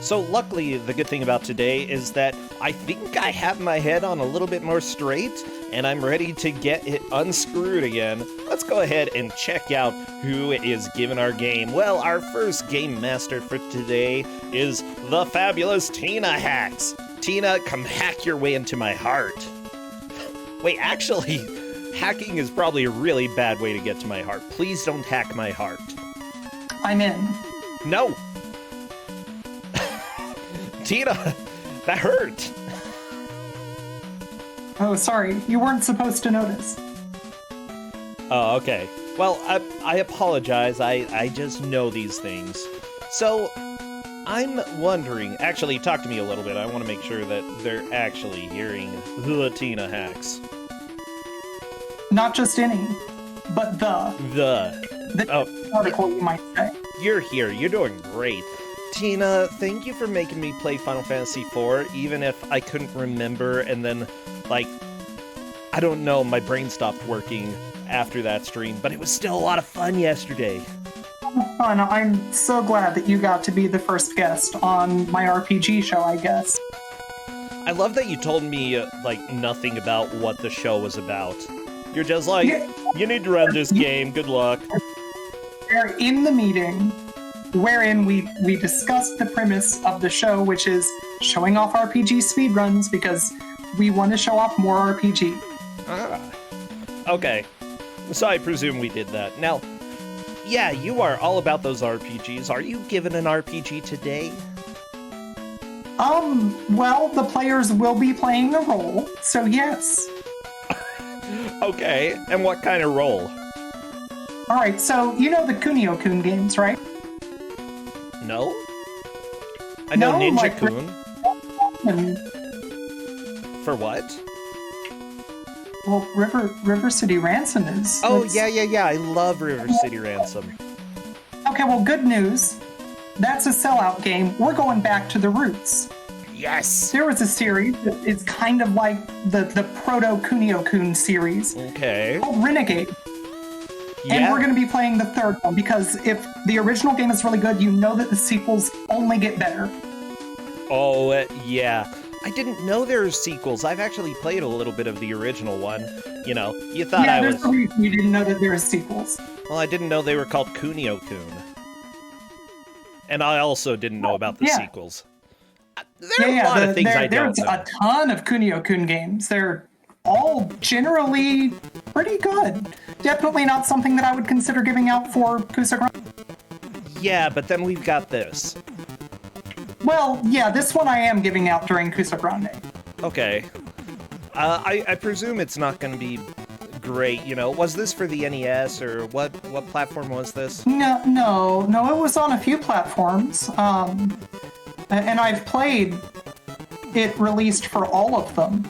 So luckily, the good thing about today is that I think I have my head on a little bit more straight, and I'm ready to get it unscrewed again. Let's go ahead and check out who is given our game. Well, our first game master for today is the fabulous Tina Hacks. Tina, come hack your way into my heart. Wait, actually, hacking is probably a really bad way to get to my heart. Please don't hack my heart. I'm in. No! Tina, that hurt. Oh, sorry. You weren't supposed to notice. Oh, okay. Well, I apologize. I just know these things. So, I'm wondering... Actually, talk to me a little bit. I want to make sure that they're actually hearing the Tina Hacks. Not just any, but the. The article, you might say. You're here. You're doing great. Tina, thank you for making me play Final Fantasy IV, even if I couldn't remember, and then, like, I don't know, my brain stopped working after that stream, but it was still a lot of fun yesterday. Fun. I'm so glad that you got to be the first guest on my RPG show, I guess. I love that you told me, like, nothing about what the show was about. You're just like, you need to run this game, good luck. We're in the meeting wherein we discussed the premise of the show, which is showing off RPG speedruns because we want to show off more RPG. Ah. Okay. So I presume we did that. Now, yeah, you are all about those RPGs. Are you given an RPG today? Well, the players will be playing a role, so yes. Okay, and what kind of role? Alright, so you know the Ku5ogrande games, right? No? I know No, Ninja-kun. For what? Well, River City Ransom is... Oh, yeah, I love River City Ransom. Okay, well, good news. That's a sellout game. We're going back to the roots. Yes! There was a series that is kind of like the proto-Ku5ogrande series. Okay. Called Renegade. Yeah. And we're going to be playing the third one, because if the original game is really good, you know that the sequels only get better. Oh, yeah. I didn't know there were sequels. I've actually played a little bit of the original one. You know, you thought I was... Yeah, there's a reason you didn't know that there were sequels. Well, I didn't know they were called Ku5ogrande. And I also didn't know about the sequels. There are a lot of things I don't know. There's a ton of Ku5ogrande games. They're all generally pretty good. Definitely not something that I would consider giving out for Ku5ogrande. Yeah, but then we've got this. Well, yeah, this one I am giving out during Ku5ogrande. Okay. I presume it's not going to be great, you know. Was this for the NES, or what platform was this? No, it was on a few platforms. And I've played it released for all of them.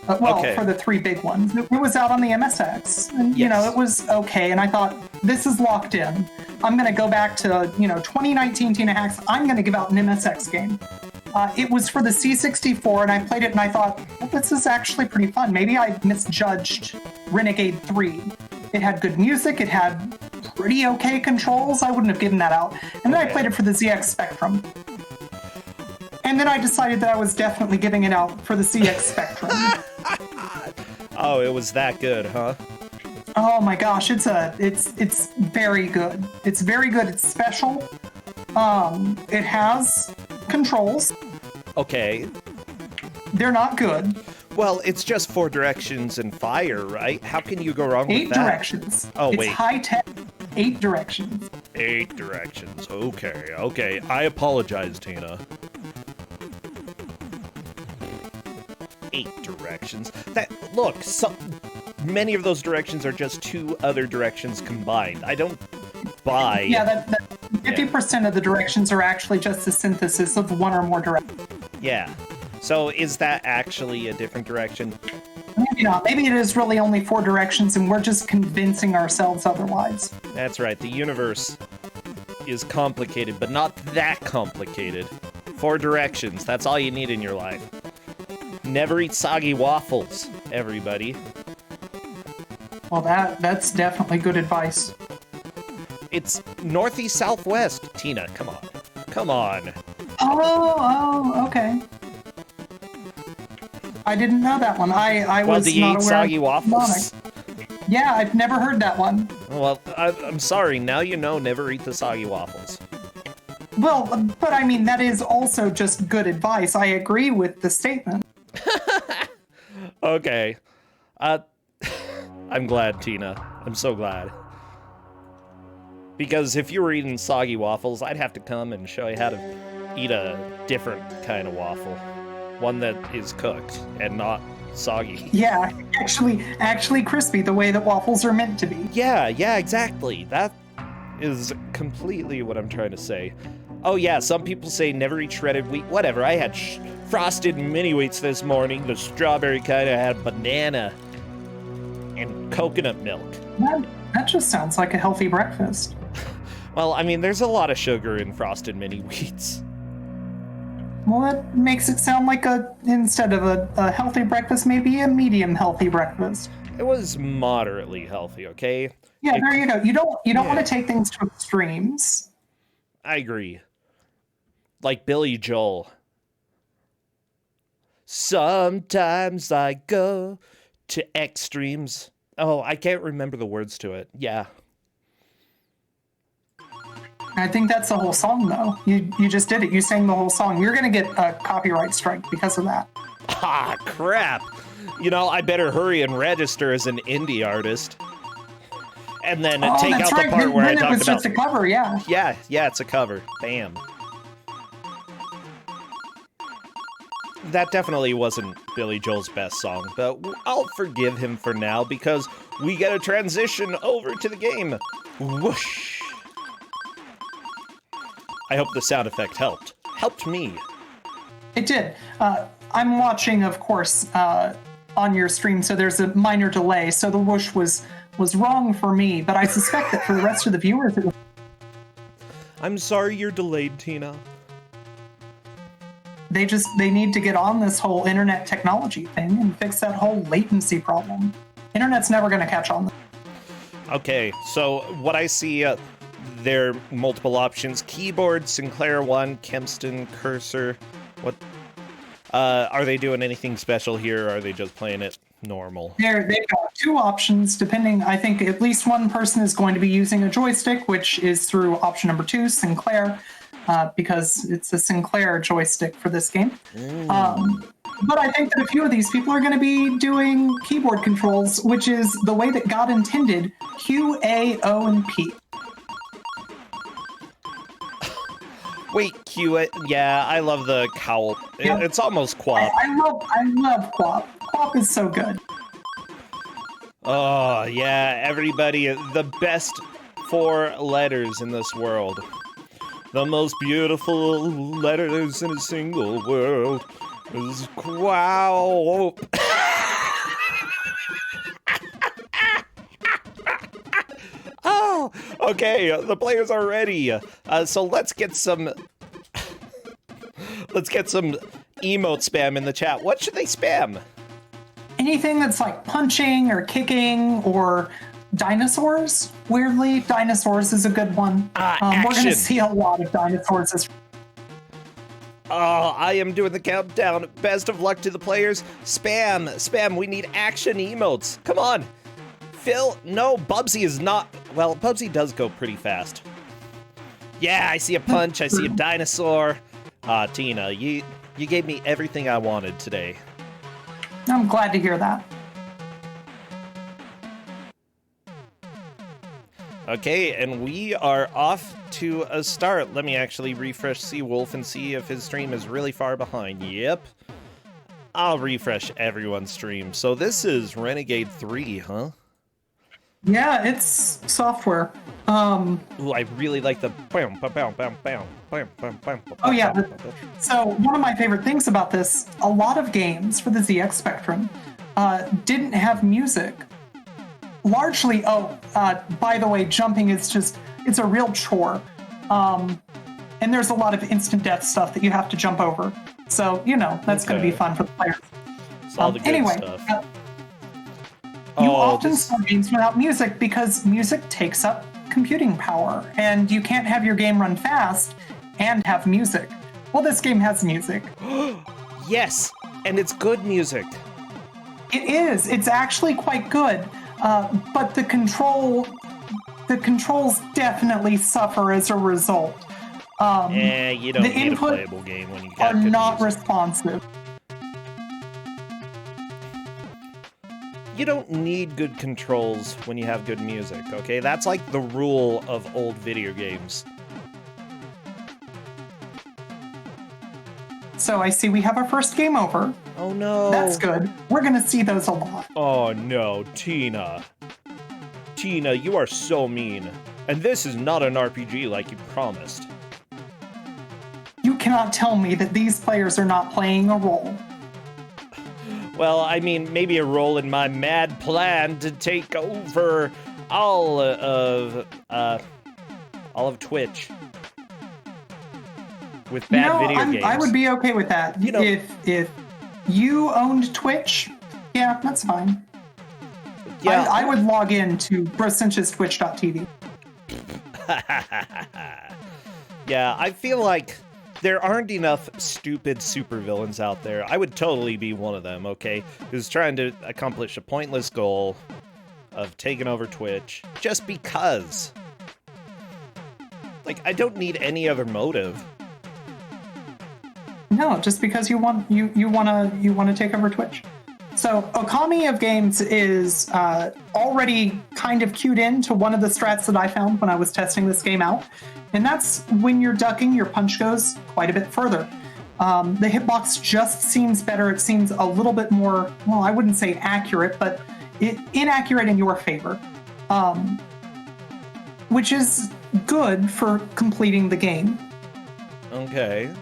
For the three big ones. It was out on the MSX, and you know, it was okay, and I thought, this is locked in. I'm going to go back to, 2019 Tina Hacks. I'm going to give out an MSX game. It was for the C64, and I played it, and I thought, well, this is actually pretty fun. Maybe I misjudged Renegade 3. It had good music, it had pretty okay controls. I wouldn't have given that out. And then I played it for the ZX Spectrum. And then I decided that I was definitely giving it out for the CX Spectrum. Oh, it was that good, huh? Oh my gosh, it's very good. It's very good. It's special. It has controls. Okay. They're not good. Well, it's just 4 directions and fire, right? How can you go wrong with that? 8 directions. Oh, it's wait. It's high-tech. 8 directions. 8 directions. Okay. I apologize, Tina. 8 directions. Look, many of those directions are just 2 other directions combined. I don't buy... Yeah, 50% of the directions are actually just a synthesis of 1 or more directions. Yeah. So is that actually a different direction? Maybe not. Maybe it is really only 4 directions, and we're just convincing ourselves otherwise. That's right. The universe is complicated, but not that complicated. 4 directions. That's all you need in your life. Never eat soggy waffles, everybody. Well, that's definitely good advice. It's northeast, southwest. Tina, come on. Come on. Okay. I didn't know that one. I Well, was do you not eat aware soggy of waffles? Yeah, I've never heard that one. Well, I'm sorry. Now you know. Never eat the soggy waffles. Well, but I mean, that is also just good advice. I agree with the statement. Okay. I'm glad, Tina. I'm so glad. Because if you were eating soggy waffles, I'd have to come and show you how to eat a different kind of waffle. One that is cooked and not soggy. Yeah, actually crispy, the way that waffles are meant to be. Yeah, exactly. That is completely what I'm trying to say. Oh yeah, some people say never eat shredded wheat. Whatever, I had frosted mini wheats this morning. The strawberry kind of had banana and coconut milk. That just sounds like a healthy breakfast. Well, I mean, there's a lot of sugar in frosted mini wheats. Well, that makes it sound like instead of a healthy breakfast, maybe a medium healthy breakfast. It was moderately healthy, okay? Yeah, there you go. You don't want to take things to extremes. I agree. Like Billy Joel. Sometimes I go to extremes. Oh, I can't remember the words to it. Yeah. I think that's the whole song, though. You just did it. You sang the whole song. You're going to get a copyright strike because of that. Ah, crap. You know, I better hurry and register as an indie artist. And then take out the part where I talk about... it was just a cover, yeah. Yeah, it's a cover. Bam. That definitely wasn't Billy Joel's best song, but I'll forgive him for now because we get a transition over to the game. Whoosh. I hope the sound effect helped. Helped me. It did. I'm watching, of course, on your stream, so there's a minor delay, so the whoosh was wrong for me, but I suspect that for the rest of the viewers it was... I'm sorry you're delayed, Tina. They need to get on this whole internet technology thing and fix that whole latency problem. Internet's never going to catch on. Okay, so what I see, there are multiple options. Keyboard, Sinclair 1, Kempston, Cursor. What? Are they doing anything special here, or are they just playing it normal? They've got two options, depending. I think at least one person is going to be using a joystick, which is through option number 2, Sinclair, because it's a Sinclair joystick for this game. But I think that a few of these people are going to be doing keyboard controls, which is the way that God intended, Q, A, O, and P. Wait, Q, yeah, I love the cowl. Yeah. It's almost Quap. I love Quap. Quap is so good. Oh, yeah, everybody, the best 4 letters in this world. The most beautiful letters in a single world is Quap. Oh, okay, the players are ready. So let's get some emote spam in the chat. What should they spam? Anything that's like punching or kicking or dinosaurs. Weirdly, dinosaurs is a good one. We're going to see a lot of dinosaurs this. Oh, I am doing the countdown. Best of luck to the players. Spam. We need action emotes. Come on. Phil, no, Bubsy is not... Well, Bubsy does go pretty fast. Yeah, I see a punch. I see a dinosaur. Tina, you gave me everything I wanted today. I'm glad to hear that. Okay, and we are off to a start. Let me actually refresh Seawolf and see if his stream is really far behind. Yep. I'll refresh everyone's stream. So this is Renegade 3, huh? Yeah, it's software. Ooh, I really like the... Oh yeah, so one of my favorite things about this, a lot of games for the ZX Spectrum didn't have music. Largely, by the way, jumping is it's a real chore. And there's a lot of instant death stuff that you have to jump over. So, that's going to be fun for the players. It's all the good stuff. You often start games without music because music takes up computing power, and you can't have your game run fast and have music. Well, this game has music. Yes, and it's good music. It is. It's actually quite good. But the controls definitely suffer as a result. You don't need a playable game when you got are good not music. responsive. You don't need good controls when you have good music, okay? That's like the rule of old video games. So I see we have our first game over. Oh no. That's good. We're gonna see those a lot. Oh no, Tina. Tina, you are so mean. And this is not an RPG like you promised. You cannot tell me that these players are not playing a role. Well, I mean, maybe a role in my mad plan to take over all of Twitch with bad video games. I would be okay with that. You know, if you owned Twitch, yeah, that's fine. Yeah, I would log in to Brocinch's Twitch.tv. Yeah, I feel like there aren't enough stupid supervillains out there. I would totally be one of them, okay? Who's trying to accomplish a pointless goal of taking over Twitch just because. Like, I don't need any other motive. No, just because you want to take over Twitch. So Ku5ogrande is already kind of queued into one of the strats that I found when I was testing this game out. And that's when you're ducking, your punch goes quite a bit further. The hitbox just seems better. It seems a little bit more, well, I wouldn't say accurate, but inaccurate in your favor. Which is good for completing the game. Okay.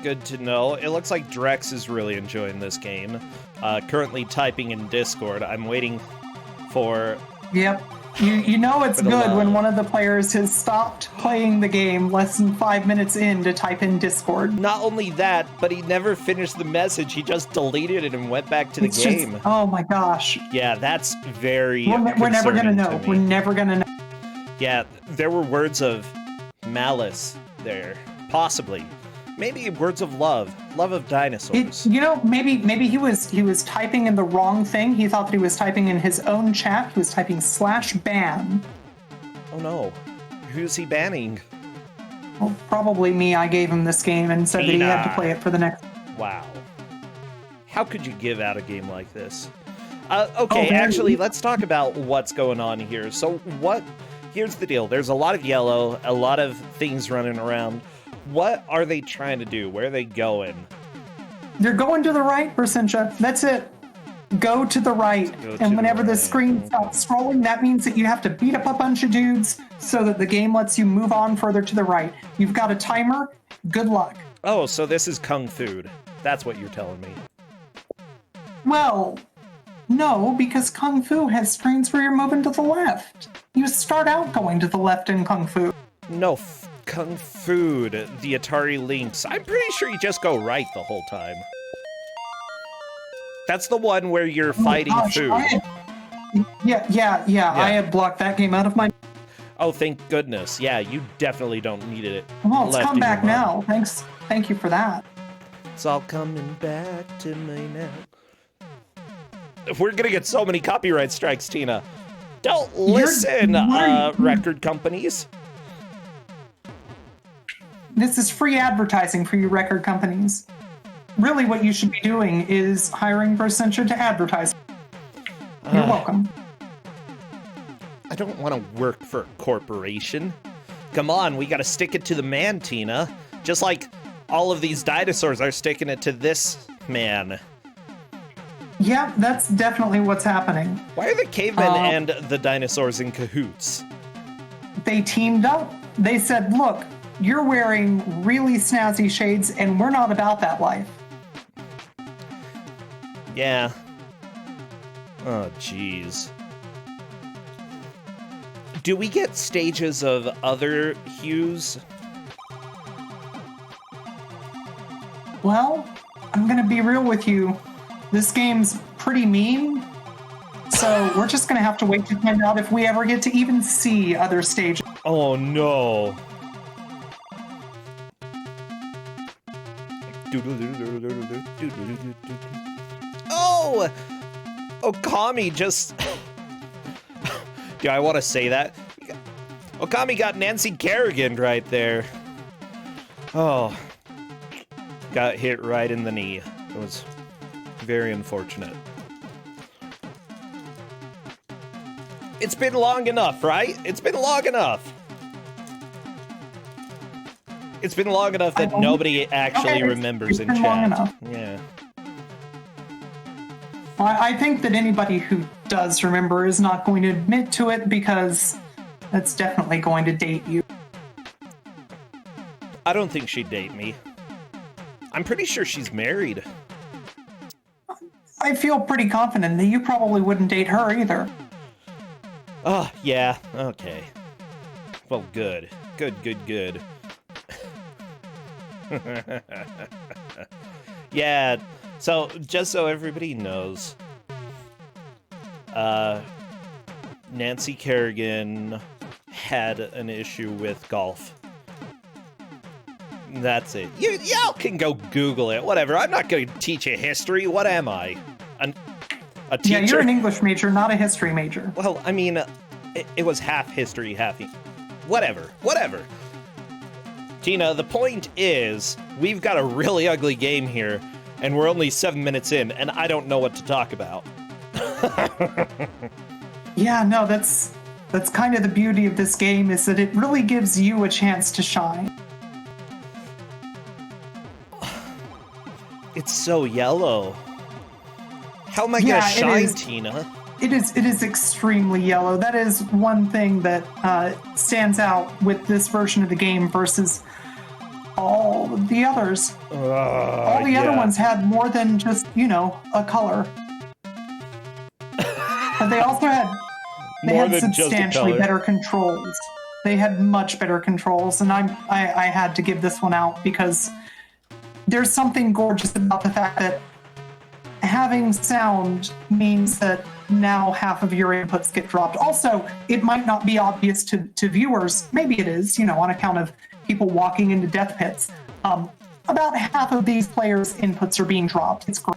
Good to know. It looks like Drex is really enjoying this game. Currently typing in Discord. I'm waiting for... Yep. You know it's good when one of the players has stopped playing the game less than 5 minutes in to type in Discord. Not only that, but he never finished the message. He just deleted it and went back to the game. Oh my gosh. Yeah, that's very We're never gonna know. To me. We're never gonna know. Yeah, there were words of malice there. Possibly. Maybe words of love of dinosaurs. Maybe he was typing in the wrong thing. He thought that he was typing in his own chat. He was typing /ban. Oh no, who's he banning? Well, probably me. I gave him this game and said that he had to play it for the next. Wow, how could you give out a game like this? Okay, actually, let's talk about what's going on here. So here's the deal. There's a lot of yellow, a lot of things running around. What are they trying to do? Where are they going? They're going to the right, Brocincha. That's it. Go to the right. And whenever the screen stops scrolling, that means that you have to beat up a bunch of dudes so that the game lets you move on further to the right. You've got a timer. Good luck. Oh, so this is Kung Fu. That's what you're telling me. Well, no, because Kung Fu has screens where you're moving to the left. You start out going to the left in Kung Fu. No, Kung Fu, the Atari Lynx. I'm pretty sure you just go right the whole time. That's the one where you're fighting food. Yeah. I had blocked that game out of my... Oh, thank goodness. Yeah, you definitely don't need it. Well, it's come back now. Thank you for that. It's all coming back to me now. We're gonna get so many copyright strikes, Tina. Don't listen, record companies. This is free advertising for you record companies. Really, what you should be doing is hiring Brocincha to advertise. You're welcome. I don't want to work for a corporation. Come on, we gotta stick it to the man, Tina. Just like all of these dinosaurs are sticking it to this man. Yeah, that's definitely what's happening. Why are the cavemen and the dinosaurs in cahoots? They teamed up. They said, look, you're wearing really snazzy shades, and we're not about that life. Yeah. Oh, jeez. Do we get stages of other hues? Well, I'm gonna be real with you. This game's pretty mean, so we're just gonna have to wait to find out if we ever get to even see other stages. Oh, no. Oh! Okami just... Do I want to say that? Okami got Nancy Kerrigan right there. Oh. Got hit right in the knee. It was very unfortunate. It's been long enough, right? It's been long enough. It's been long enough that nobody actually remembers in chat. Long enough. Yeah. I think that anybody who does remember is not going to admit to it because that's definitely going to date you. I don't think she'd date me. I'm pretty sure she's married. I feel pretty confident that you probably wouldn't date her either. Oh, yeah, okay. Well, good. Good. Yeah, so, just so everybody knows, Nancy Kerrigan had an issue with golf. That's it. Y'all can go Google it, whatever. I'm not going to teach you history. What am I? A teacher? Yeah, you're an English major, not a history major. Well, I mean, it was half history, half... Whatever. Tina, the point is, we've got a really ugly game here, and we're only 7 minutes in, and I don't know what to talk about. Yeah, no, that's kind of the beauty of this game, is that it really gives you a chance to shine. It's so yellow. How am I gonna shine, Tina? It is extremely yellow. That is one thing that stands out with this version of the game versus all of the others. All the other ones had more than just, a color. But they also had substantially better controls. They had much better controls, and I had to give this one out because there's something gorgeous about the fact that having sound means that now half of your inputs get dropped. Also, it might not be obvious to viewers. Maybe it is, on account of people walking into death pits. About half of these players' inputs are being dropped. It's great.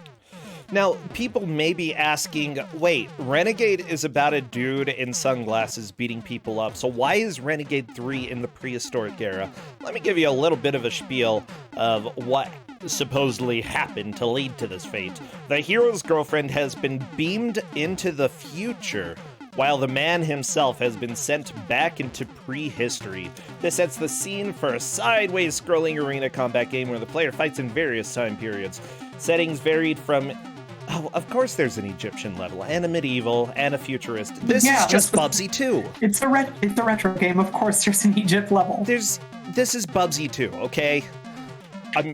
Now, people may be asking, wait, Renegade is about a dude in sunglasses beating people up, so why is Renegade 3 in the prehistoric era? Let me give you a little bit of a spiel of what supposedly happened to lead to this fate. The hero's girlfriend has been beamed into the future, while the man himself has been sent back into prehistory. This sets the scene for a sideways scrolling arena combat game where the player fights in various time periods. Settings varied from... Oh, of course there's an Egyptian level, and a medieval, and a futurist. This is just Bubsy 2. It's a retro game, of course there's an Egypt level. This is Bubsy 2, okay?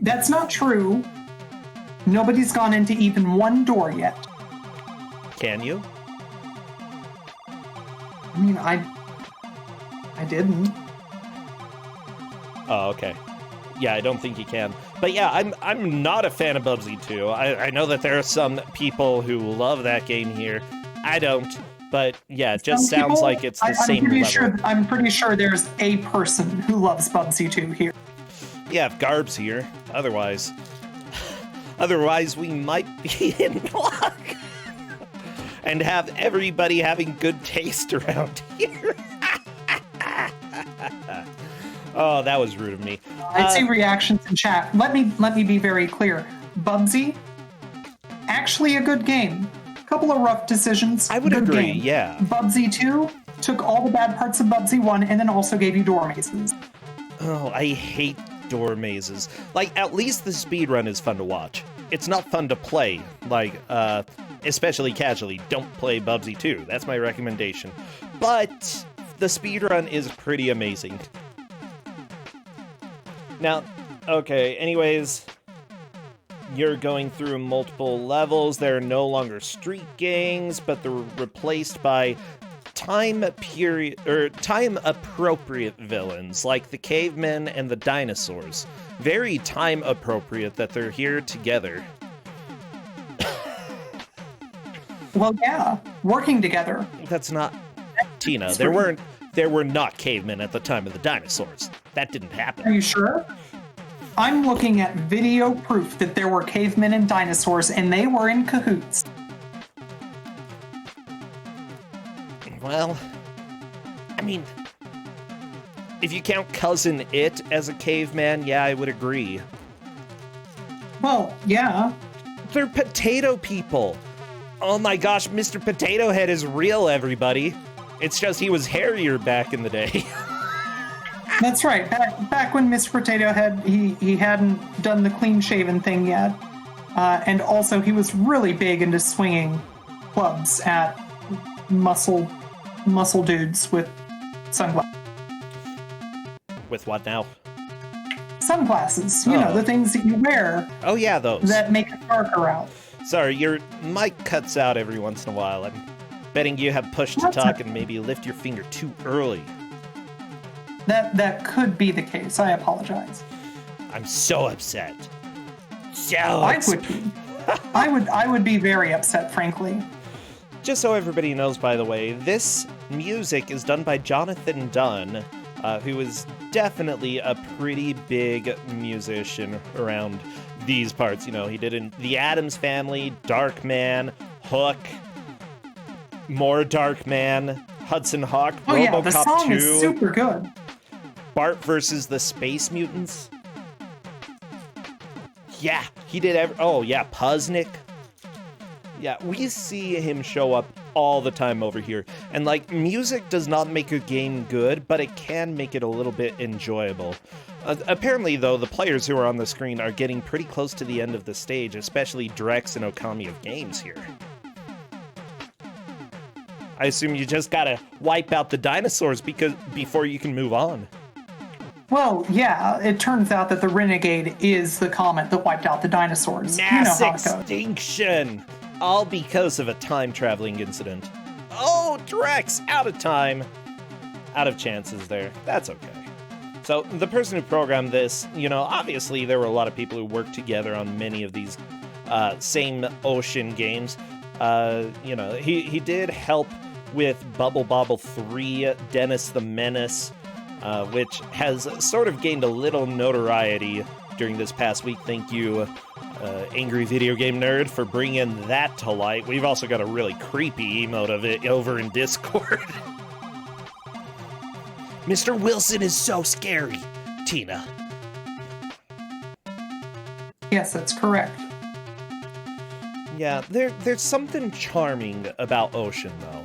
That's not true. Nobody's gone into even one door yet. Can you? I mean, I didn't. Oh, okay. Yeah, I don't think you can. But yeah, I'm not a fan of Bubsy 2. I know that there are some people who love that game here. I don't. But yeah, it just sounds like it's the same level. I'm pretty sure there's a person who loves Bubsy 2 here. Yeah, if Garb's here. Otherwise we might be in luck. And have everybody having good taste around here. Oh, that was rude of me. I see reactions in chat. Let me be very clear. Bubsy, actually a good game. Couple of rough decisions. I would agree, game. Yeah. Bubsy 2 took all the bad parts of Bubsy 1 and then also gave you door mazes. Oh, I hate door mazes. Like, at least the speedrun is fun to watch. It's not fun to play. Like, especially casually. Don't play Bubsy 2. That's my recommendation. But the speedrun is pretty amazing. Now, okay, anyways, you're going through multiple levels. There are no longer street gangs, but they're replaced by time-appropriate villains, like the cavemen and the dinosaurs. Very time-appropriate that they're here together. Well, yeah, working together. That's not... Tina, there were not cavemen at the time of the dinosaurs. That didn't happen. Are you sure? I'm looking at video proof that there were cavemen and dinosaurs, and they were in cahoots. Well, I mean, if you count Cousin It as a caveman, yeah, I would agree. Well, yeah. They're potato people. Oh my gosh, Mr. Potato Head is real, everybody. It's just he was hairier back in the day. That's right. Back when Mr. Potato Head, he hadn't done the clean-shaven thing yet. And also, he was really big into swinging clubs at muscle dudes with sunglasses. With what now? Sunglasses. You know, the things that you wear. Oh, yeah, those. That make it darker out. Sorry, your mic cuts out every once in a while. I'm betting you have push to talk and maybe lift your finger too early. That could be the case. I apologize. I'm so upset. I would be very upset, frankly. Just so everybody knows, by the way, this music is done by Jonathan Dunn, who is definitely a pretty big musician around these parts. You know, he did in The Addams Family, Darkman, Hook, more Darkman, Hudson Hawk, RoboCop 2. Oh yeah, the song 2, is super good. Bart versus the Space Mutants. Yeah, he did oh yeah, Puznik. Yeah, we see him show up all the time over here. And like, music does not make a game good, but it can make it a little bit enjoyable. Apparently, though, the players who are on the screen are getting pretty close to the end of the stage, especially Drex and Okami of Games here. I assume you just gotta wipe out the dinosaurs before you can move on. Well, yeah, it turns out that the Renegade is the comet that wiped out the dinosaurs. Mass extinction! All because of a time-traveling incident. Oh, Drex! Out of time. Out of chances there. That's okay. So, the person who programmed this, you know, obviously there were a lot of people who worked together on many of these same ocean games. You know, he did help with Bubble Bobble 3, Dennis the Menace, which has sort of gained a little notoriety during this past week. Thank you, Angry Video Game Nerd, for bringing that to light. We've also got a really creepy emote of it over in Discord. Mr. Wilson is so scary, Tina. Yes, that's correct. Yeah, there's something charming about Ocean, though.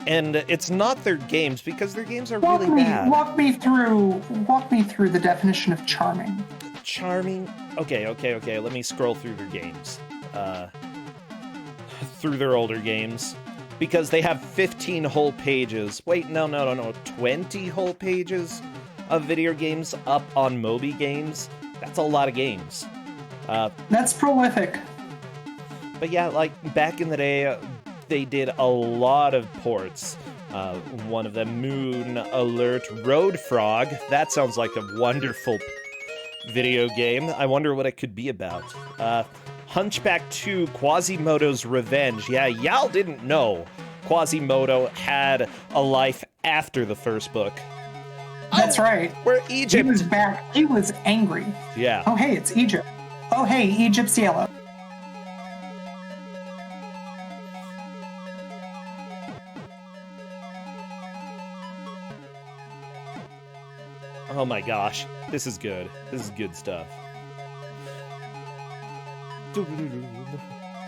And it's not their games, because their games are really bad. Walk me through the definition of charming. Charming? Okay. Let me scroll through their games. Through their older games. Because they have 15 whole pages. Wait, no. 20 whole pages of video games up on Moby Games. That's a lot of games. That's prolific. But yeah, like, back in the day, they did a lot of ports. One of them, Moon Alert Road Frog. That sounds like a wonderful video game. I wonder what it could be about. Hunchback 2, Quasimodo's Revenge. Yeah, y'all didn't know Quasimodo had a life after the first book. That's right. We're Egypt. He was back. He was angry. Yeah. Oh, hey, it's Egypt. Oh, hey, Egypt's yellow. Oh my gosh, this is good. This is good stuff.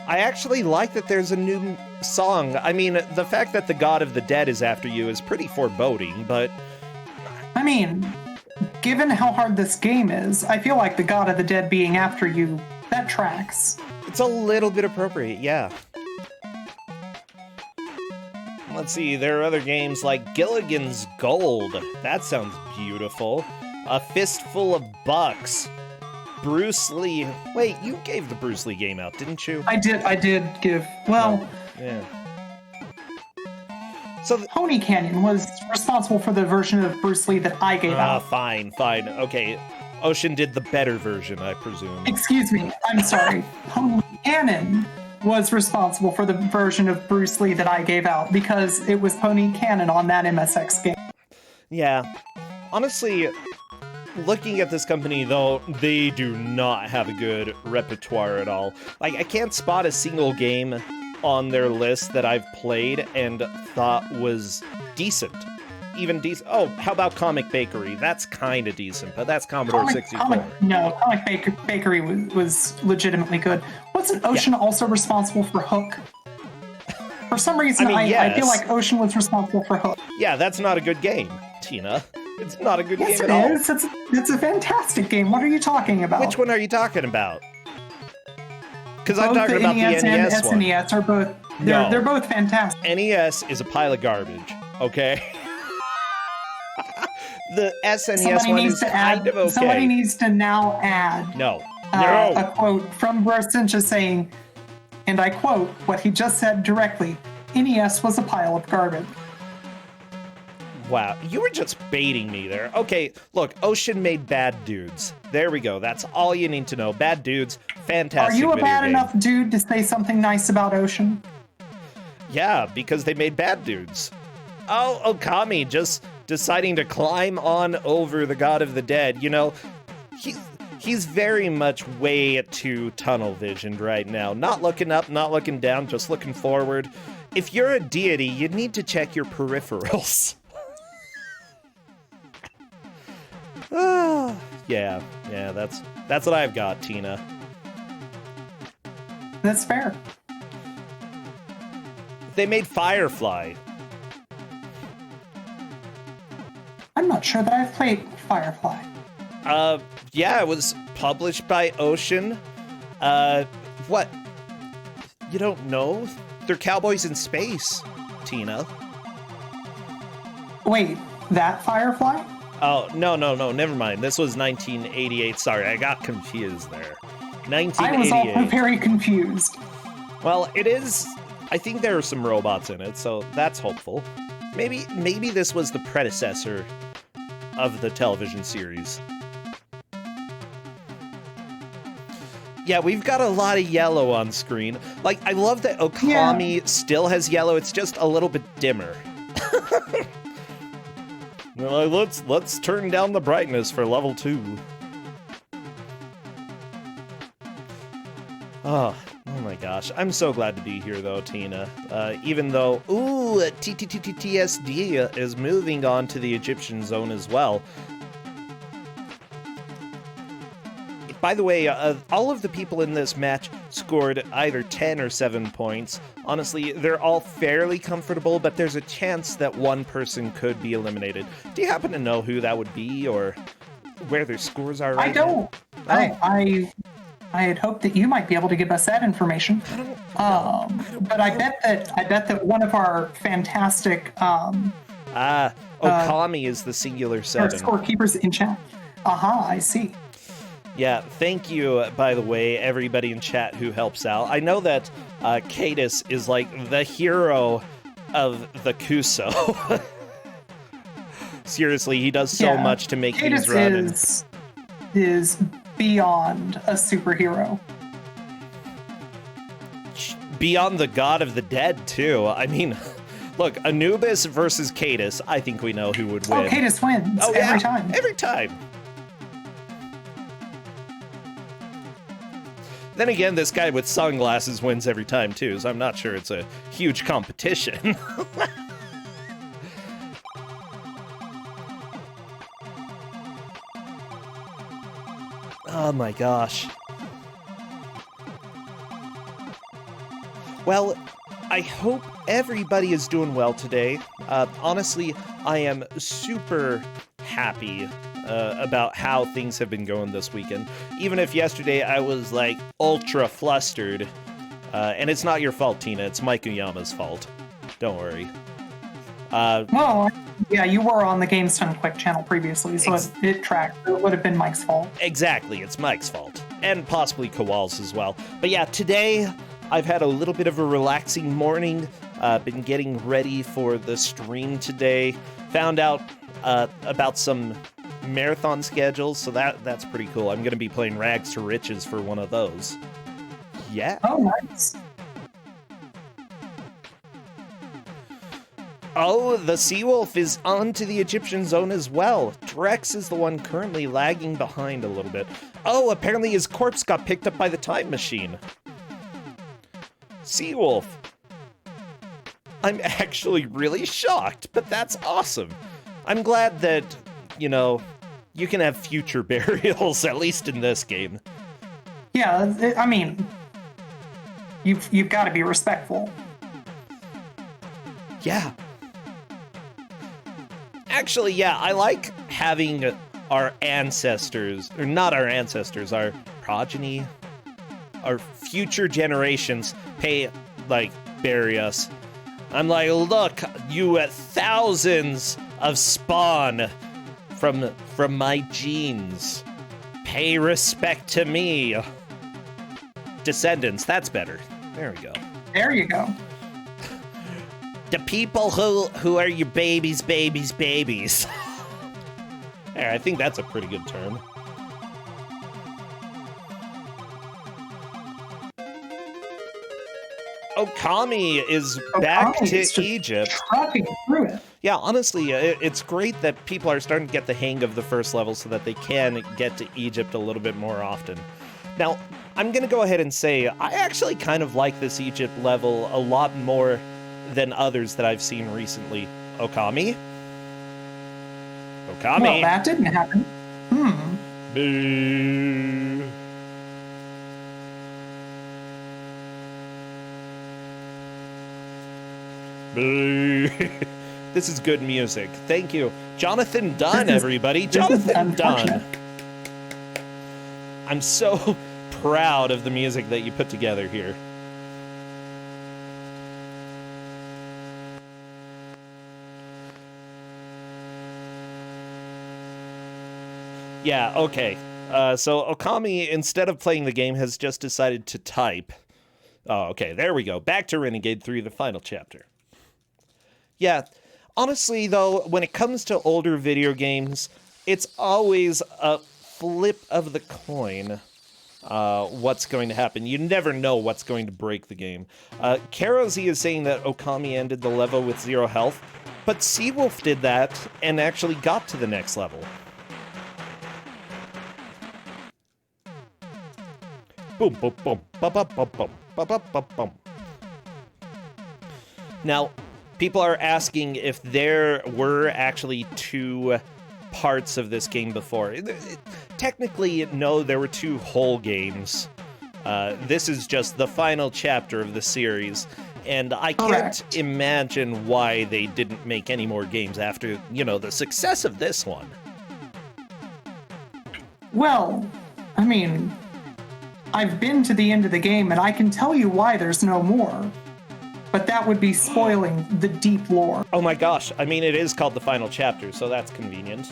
I actually like that there's a new song. I mean, the fact that the God of the Dead is after you is pretty foreboding, but... I mean, given how hard this game is, I feel like the God of the Dead being after you, that tracks. It's a little bit appropriate, yeah. Let's see, there are other games like Gilligan's Gold. That sounds beautiful. A Fistful of Bucks. Bruce Lee. Wait, you gave the Bruce Lee game out, didn't you? I did give. Well, yeah. So Pony Canyon was responsible for the version of Bruce Lee that I gave out. Fine. Okay. Ocean did the better version, I presume. Excuse me, I'm sorry. Pony Canyon was responsible for the version of Bruce Lee that I gave out because it was Pony Cannon on that MSX game. Yeah. Honestly, looking at this company, though, they do not have a good repertoire at all. Like, I can't spot a single game on their list that I've played and thought was decent. Even decent. Oh, how about Comic Bakery? That's kind of decent, but that's Commodore 64. Comic Bakery was legitimately good. Wasn't Ocean also responsible for Hook? For some reason, I feel like Ocean was responsible for Hook. Yeah, that's not a good game, Tina. It's not a good game at all. Yes, it is. It's a fantastic game. What are you talking about? Which one are you talking about? Because I'm talking about the NES and one. SNES are both. They're both fantastic. NES is a pile of garbage. Okay. The SNES one is kind of okay. Somebody needs to now add. No. A quote from Burcincha saying, and I quote what he just said directly: NES was a pile of garbage. Wow, you were just baiting me there. Okay, look, Ocean made Bad Dudes. There we go. That's all you need to know. Bad Dudes, fantastic. Are you a video bad game. enough dude to say something nice about Ocean? Yeah, because they made Bad Dudes. Oh, Okami just deciding to climb on over the God of the Dead. You know, he's very much way too tunnel visioned right now. Not looking up, not looking down, just looking forward. If you're a deity, you need to check your peripherals. Yeah, that's what I've got, Tina. That's fair. They made Firefly. I'm not sure that I've played Firefly. Yeah, it was published by Ocean. What? You don't know? They're cowboys in space, Tina. Wait, that Firefly? Oh, no, never mind. This was 1988. Sorry, I got confused there. 1988. I was also very confused. Well, it is... I think there are some robots in it, so that's hopeful. Maybe this was the predecessor of the television series. Yeah, we've got a lot of yellow on screen. Like, I love that Okami still has yellow. It's just a little bit dimmer. Well, let's turn down the brightness for level 2. Oh my gosh. I'm so glad to be here, though, Tina. Even though, TSD is moving on to the Egyptian zone as well. By the way, all of the people in this match scored either 10 or 7 points. Honestly, they're all fairly comfortable, but there's a chance that one person could be eliminated. Do you happen to know who that would be, or where their scores are right now? I had hoped that you might be able to give us that information. But I bet that one of our fantastic Okami is the singular 7. Scorekeepers in chat. Aha, I see. Yeah, thank you, by the way, everybody in chat who helps out. I know that Cadus is like the hero of the Kuso. Seriously, he does so much to make these run. Is beyond a superhero. Beyond the God of the Dead, too. I mean, look, Anubis versus Cadus, I think we know who would win. Oh, Cadus wins every time. Every time. Then again, this guy with sunglasses wins every time, too, so I'm not sure it's a huge competition. Oh my gosh. Well, I hope everybody is doing well today. Honestly, I am super happy about how things have been going this weekend. Even if yesterday I was like ultra flustered, and it's not your fault, Tina. It's Mike Uyama's fault. Don't worry. Well, yeah, you were on the Games Done Quick channel previously, so it tracked. It would have been Mike's fault. Exactly, it's Mike's fault. And possibly Kowal's as well. But yeah, today I've had a little bit of a relaxing morning. Been getting ready for the stream today. Found out about some marathon schedules, so that's pretty cool. I'm going to be playing Rags to Riches for one of those. Yeah. Oh, nice. Oh, the Seawolf is onto the Egyptian zone as well. Drex is the one currently lagging behind a little bit. Oh, apparently his corpse got picked up by the time machine. Seawolf. I'm actually really shocked, but that's awesome. I'm glad that, you know, you can have future burials, at least in this game. Yeah, I mean, you've got to be respectful. Yeah. Actually, yeah, I like having our ancestors, or not our ancestors, our progeny, our future generations bury us. I'm like, look, you thousands of spawn from my genes. Pay respect to me. Descendants, that's better. There we go. There you go. The people who are your babies. Hey, I think that's a pretty good term. Okami is back to Egypt. Trotting through it. Yeah, honestly, it's great that people are starting to get the hang of the first level so that they can get to Egypt a little bit more often. Now, I'm going to go ahead and say I actually kind of like this Egypt level a lot more than others that I've seen recently. Okami? Well, that didn't happen. Boo. Boo. This is good music. Thank you. Jonathan Dunn, everybody. Jonathan Dunn. I'm so proud of the music that you put together here. Yeah, okay. So Okami, instead of playing the game, has just decided to type. Oh, okay, there we go. Back to Renegade 3, the final chapter. Yeah, honestly, though, when it comes to older video games, it's always a flip of the coin what's going to happen. You never know what's going to break the game. Karozy is saying that Okami ended the level with 0 health, but Seawolf did that and actually got to the next level. Boom, boom, boom, bum, bum, bum, bum, bum, bum, bum, bum. Now, people are asking if there were actually 2 parts of this game before. Technically, no, there were 2 whole games. This is just the final chapter of the series, and I can't imagine why they didn't make any more games after, you know, the success of this one. Well, I mean, I've been to the end of the game, and I can tell you why there's no more. But that would be spoiling the deep lore. Oh my gosh, I mean, it is called the final chapter, so that's convenient.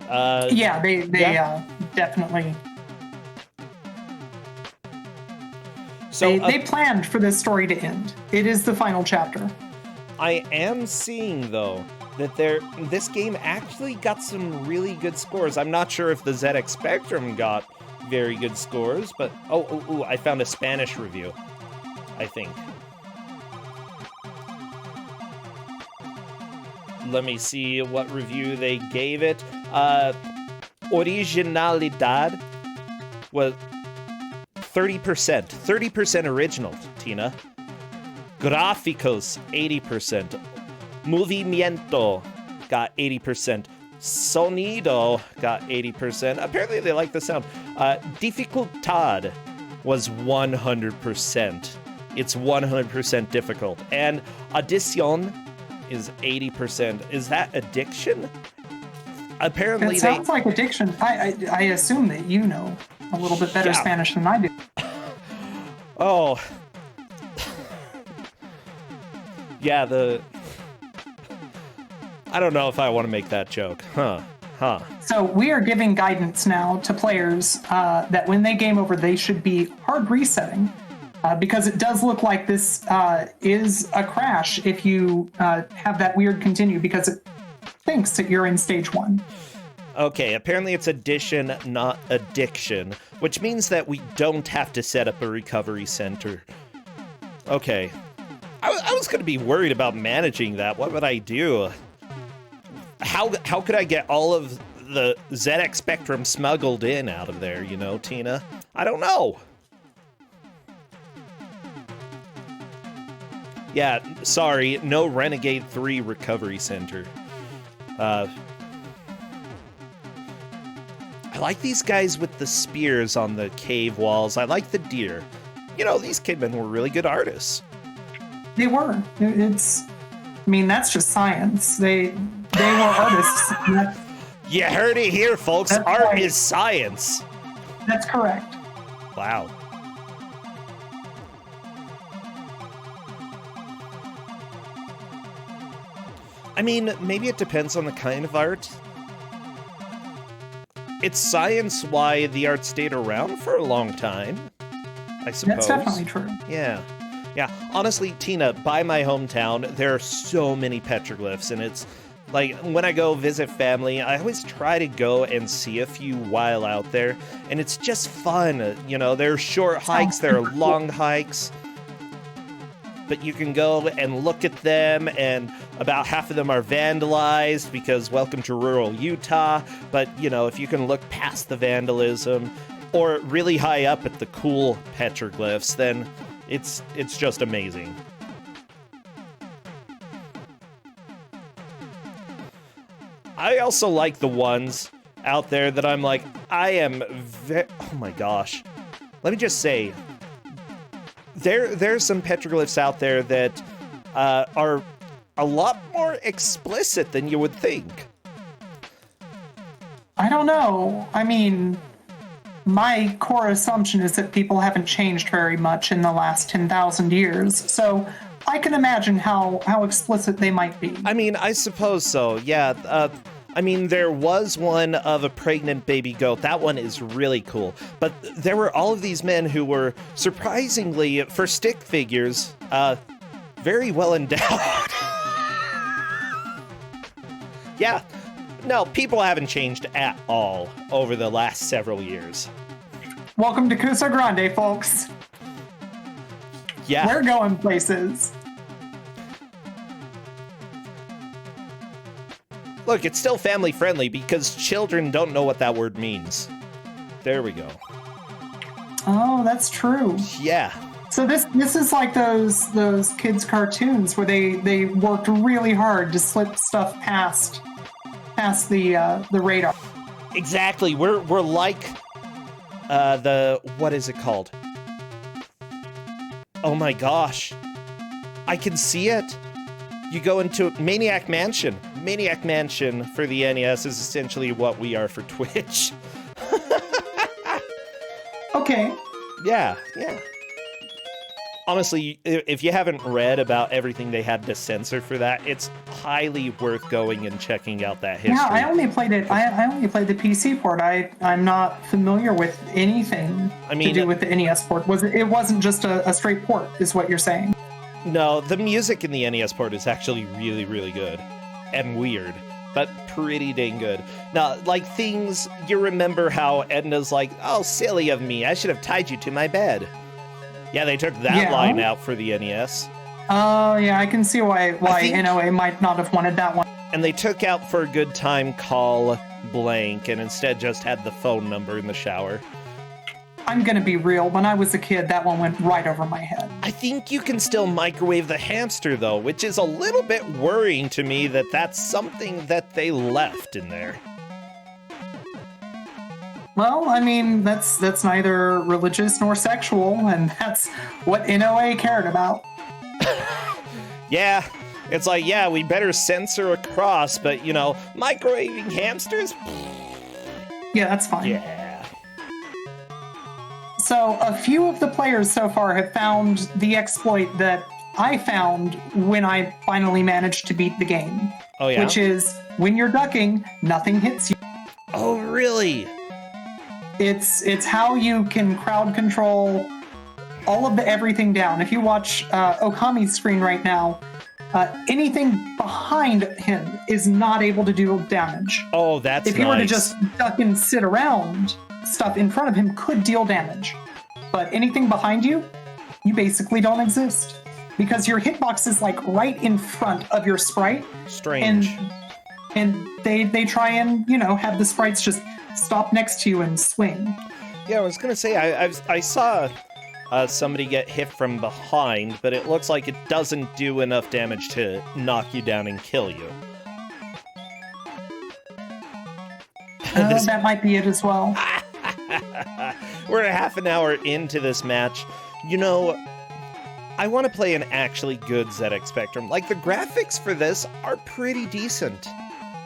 Yeah, they definitely... So they planned for this story to end. It is the final chapter. I am seeing, though, that this game actually got some really good scores. I'm not sure if the ZX Spectrum got very good scores, but... Oh, I found a Spanish review, I think. Let me see what review they gave it. Originalidad was 30%. 30% original, Tina. Gráficos, 80%. Movimiento got 80%. Sonido got 80%. Apparently they like the sound. Dificultad was 100%. It's 100% difficult. And Adicción is 80%. Is that addiction? Apparently it sounds like addiction. I assume that you know a little bit better Spanish than I do. Oh. Yeah, I don't know if I want to make that joke. Huh. So we are giving guidance now to players that when they game over, they should be hard resetting. Because it does look like this is a crash if you have that weird continue, because it thinks that you're in stage 1. Okay, apparently it's addition, not addiction, which means that we don't have to set up a recovery center. Okay. I was going to be worried about managing that. What would I do? How could I get all of the ZX Spectrum smuggled in out of there, you know, Tina? I don't know. Yeah, sorry, no Renegade 3 recovery center. I like these guys with the spears on the cave walls. I like the deer. You know, these kidmen were really good artists. They were. I mean, that's just science. They were artists. You heard it here, folks. That's Art right. is science. That's correct. Wow. I mean, maybe it depends on the kind of art. It's science why the art stayed around for a long time, I suppose. That's definitely true. Yeah. Yeah. Honestly, Tina, by my hometown, there are so many petroglyphs, and it's like when I go visit family, I always try to go and see a few while out there, and it's just fun. You know, there are short hikes, there are long hikes. But you can go and look at them, and about half of them are vandalized because welcome to rural Utah. But, you know, if you can look past the vandalism or really high up at the cool petroglyphs, then it's just amazing. I also like the ones out there that I'm like, oh my gosh. Let me just say, there's some petroglyphs out there that are a lot more explicit than you would think. I don't know. I mean, my core assumption is that people haven't changed very much in the last 10,000 years, so I can imagine how explicit they might be. I mean, I suppose so, yeah. I mean, there was one of a pregnant baby goat. That one is really cool. But there were all of these men who were, surprisingly, for stick figures, very well endowed. Yeah. No, people haven't changed at all over the last several years. Welcome to Ku5ogrande, folks. Yeah. We're going places. Look, it's still family friendly because children don't know what that word means. There we go. Oh, that's true. Yeah. So this is like those kids' cartoons where they worked really hard to slip stuff past the radar. Exactly. We're like what is it called? Oh my gosh. I can see it. You go into Maniac Mansion. Maniac Mansion for the NES is essentially what we are for Twitch. Okay. Yeah. Honestly, if you haven't read about everything they had to censor for that, it's highly worth going and checking out that history. Yeah, I only played it. I only played the PC port. I'm not familiar with anything to do with the NES port. It wasn't just a straight port, is what you're saying? No, the music in the NES port is actually really, really good. And weird, but pretty dang good. Now, like things, you remember how Edna's like, oh, silly of me, I should have tied you to my bed. Yeah, they took that line out for the NES. Oh, yeah, I can see why NOA might not have wanted that one. And they took out for a good time call blank and instead just had the phone number in the shower. I'm gonna be real, when I was a kid, that one went right over my head. I think you can still microwave the hamster, though, which is a little bit worrying to me that that's something that they left in there. Well, I mean, that's neither religious nor sexual, and that's what NOA cared about. Yeah, it's like, yeah, we better censor across, but, you know, microwaving hamsters? Yeah, that's fine. Yeah. So, a few of the players so far have found the exploit that I found when I finally managed to beat the game. Oh, yeah? Which is, when you're ducking, nothing hits you. Oh, really? It's how you can crowd control all of the everything down. If you watch Okami's screen right now, anything behind him is not able to do damage. Oh, that's nice. If you were to just duck and sit around, stuff in front of him could deal damage. But anything behind you, you basically don't exist. because your hitbox is like right in front of your sprite. Strange. And they try and, you know, have the sprites just stop next to you and swing. Yeah, I was gonna say, I saw somebody get hit from behind, but it looks like it doesn't do enough damage to knock you down and kill you. That might be it as well. We're a half an hour into this match. You know, I want to play an actually good ZX Spectrum. Like, the graphics for this are pretty decent.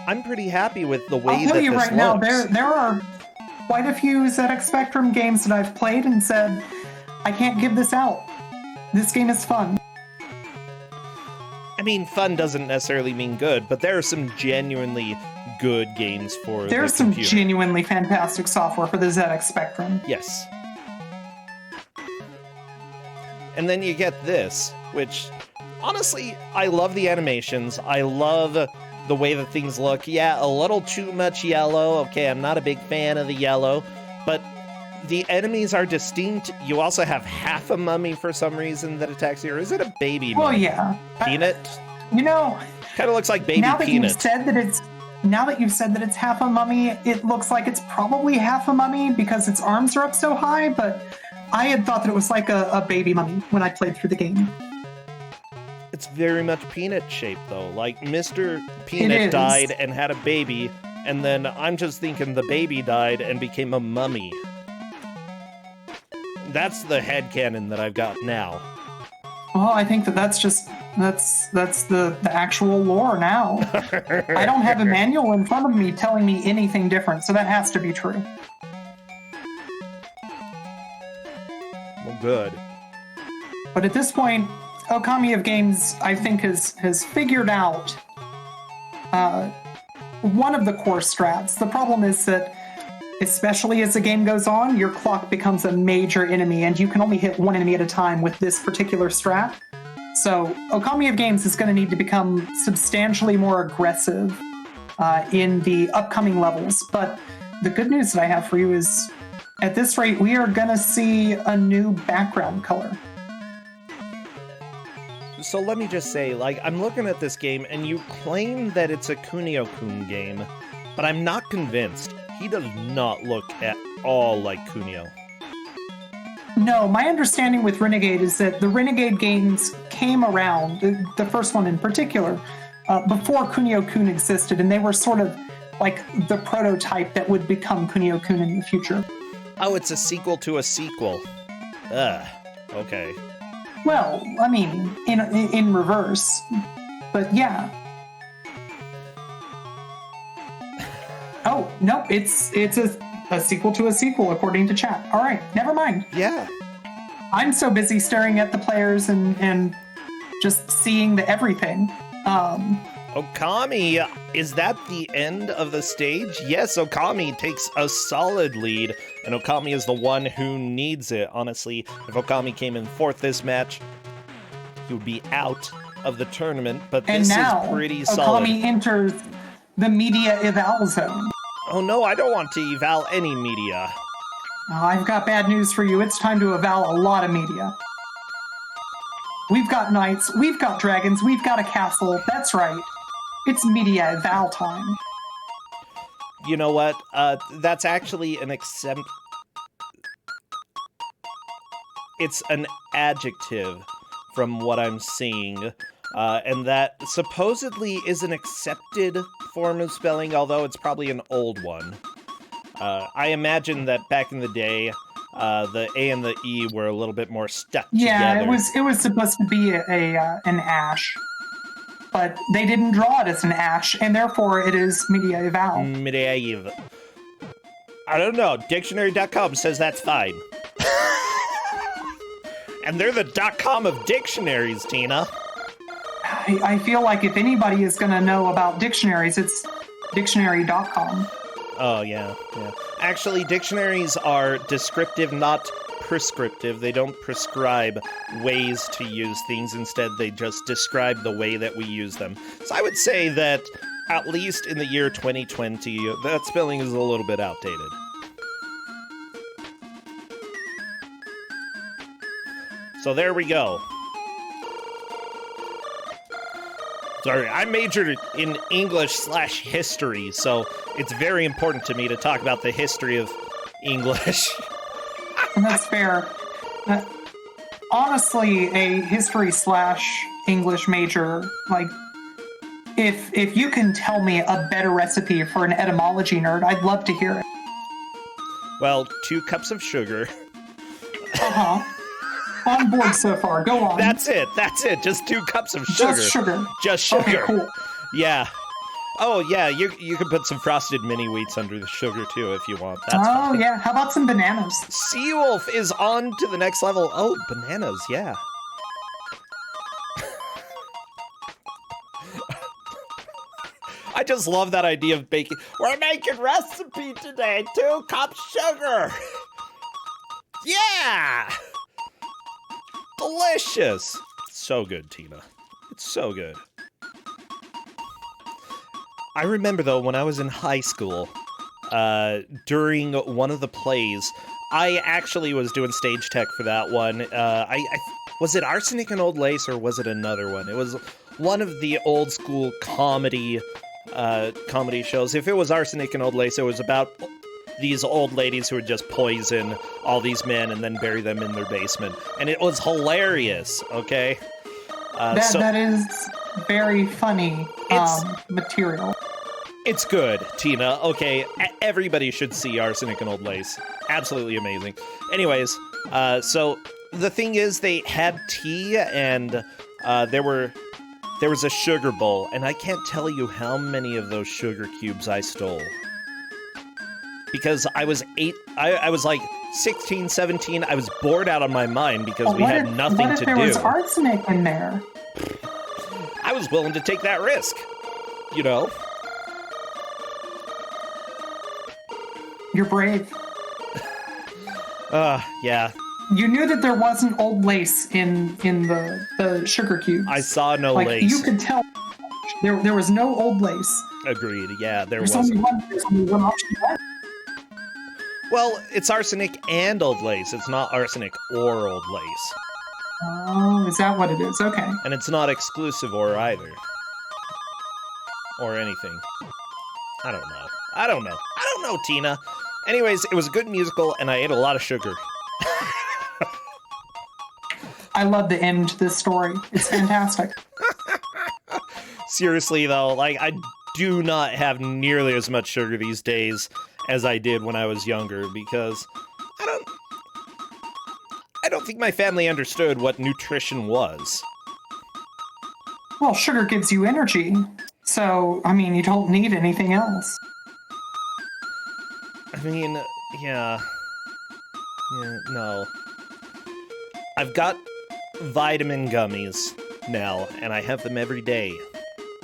I'm pretty happy with the way that this looks. I'll tell you right now, there are quite a few ZX Spectrum games that I've played and said, I can't give this out. This game is fun. I mean, fun doesn't necessarily mean good, but there are some genuinely good games for There's the some computer. genuinely fantastic software for the ZX Spectrum. Yes. And then you get this, which, honestly, I love the animations. I love the way that things look. Yeah, a little too much yellow. Okay, I'm not a big fan of the yellow, but the enemies are distinct. You also have half a mummy for some reason that attacks you. Or is it a baby mummy? Well, yeah. Peanut? You know, kind of looks like baby now that Peanut. Now that you've said that it's half a mummy, it looks like it's probably half a mummy because its arms are up so high, but I had thought that it was like a baby mummy when I played through the game. It's very much Peanut shaped, though. Like, Mr. Peanut died and had a baby, and then I'm just thinking the baby died and became a mummy. That's the headcanon that I've got now. Well, I think that's the actual lore now. I don't have a manual in front of me telling me anything different, so that has to be true. Well, good. But at this point, Okami of Games, I think, has figured out one of the core strats. The problem is that, especially as the game goes on, your clock becomes a major enemy, and you can only hit one enemy at a time with this particular strat. So Okami of Games is going to need to become substantially more aggressive in the upcoming levels. But the good news that I have for you is, at this rate, we are going to see a new background color. So let me just say, like, I'm looking at this game, and you claim that it's a Kunio-kun game, but I'm not convinced. He does not look at all like Kunio. No, my understanding with Renegade is that the Renegade games came around, the first one in particular, before Kunio-kun existed, and they were sort of like the prototype that would become Kunio-kun in the future. Oh, it's a sequel to a sequel. Ugh, okay. Well, I mean, in reverse, but yeah. Oh, no, it's a sequel to a sequel, according to chat. All right, never mind. Yeah. I'm so busy staring at the players and just seeing the everything. Okami, is that the end of the stage? Yes, Okami takes a solid lead, and Okami is the one who needs it. Honestly, if Okami came in fourth this match, he would be out of the tournament, but this is pretty solid. Okami enters the media eval zone. Oh no, I don't want to eval any media. Oh, I've got bad news for you. It's time to eval a lot of media. We've got knights, we've got dragons, we've got a castle. That's right. It's media eval time. You know what? That's actually it's an adjective from what I'm seeing. And that supposedly is an accepted form of spelling, although it's probably an old one. I imagine that back in the day, the A and the E were a little bit more stuck together. Yeah, it was supposed to be an ash, but they didn't draw it as an ash, and therefore it is media eval. Media. I don't know. Dictionary.com says that's fine. And they're the .com of dictionaries, Tina. I feel like if anybody is going to know about dictionaries, it's dictionary.com. Oh, yeah. Actually, dictionaries are descriptive, not prescriptive. They don't prescribe ways to use things. Instead, they just describe the way that we use them. So I would say that, at least in the year 2020, that spelling is a little bit outdated. So there we go. Sorry, I majored in English/history, so it's very important to me to talk about the history of English. That's fair. Honestly, a history/English major, like, if you can tell me a better recipe for an etymology nerd, I'd love to hear it. Well, 2 cups of sugar. On board so far. Go on. That's it. Just 2 cups of sugar. Just sugar. Just sugar. Okay, cool. Yeah. Oh, yeah, you can put some frosted mini wheats under the sugar, too, if you want. That's fine. Yeah. How about some bananas? Seawolf is on to the next level. Oh, bananas, yeah. I just love that idea of baking. We're making recipe today. 2 cups sugar. Yeah. Delicious. So good, Tina. It's so good. I remember, though, when I was in high school, during one of the plays, I actually was doing stage tech for that one. Was it Arsenic and Old Lace, or was it another one? It was one of the old school comedy shows. If it was Arsenic and Old Lace, it was about these old ladies who would just poison all these men and then bury them in their basement. And it was hilarious, okay? That is very funny material. It's good, Tina. Okay, everybody should see Arsenic and Old Lace. Absolutely amazing. Anyways, so the thing is, they had tea, and there was a sugar bowl, and I can't tell you how many of those sugar cubes I stole. Because I was I was like 16, 17, I was bored out of my mind because we had nothing to do. What if there was arsenic in there? I was willing to take that risk, you know? You're brave. Yeah. You knew that there wasn't Old Lace in the sugar cubes. I saw no lace. You could tell there was no Old Lace. Agreed, yeah, there's only one option left. Well, it's Arsenic and Old Lace. It's not Arsenic or Old Lace. Oh, is that what it is? Okay. And it's not exclusive or either. Or anything. I don't know, Tina. Anyways, it was a good musical, and I ate a lot of sugar. I love the end to this story. It's fantastic. Seriously, though, like, I do not have nearly as much sugar these days as I did when I was younger, because I don't think my family understood what nutrition was. Well, sugar gives you energy, so, I mean, you don't need anything else. I mean, yeah, no. I've got vitamin gummies now, and I have them every day.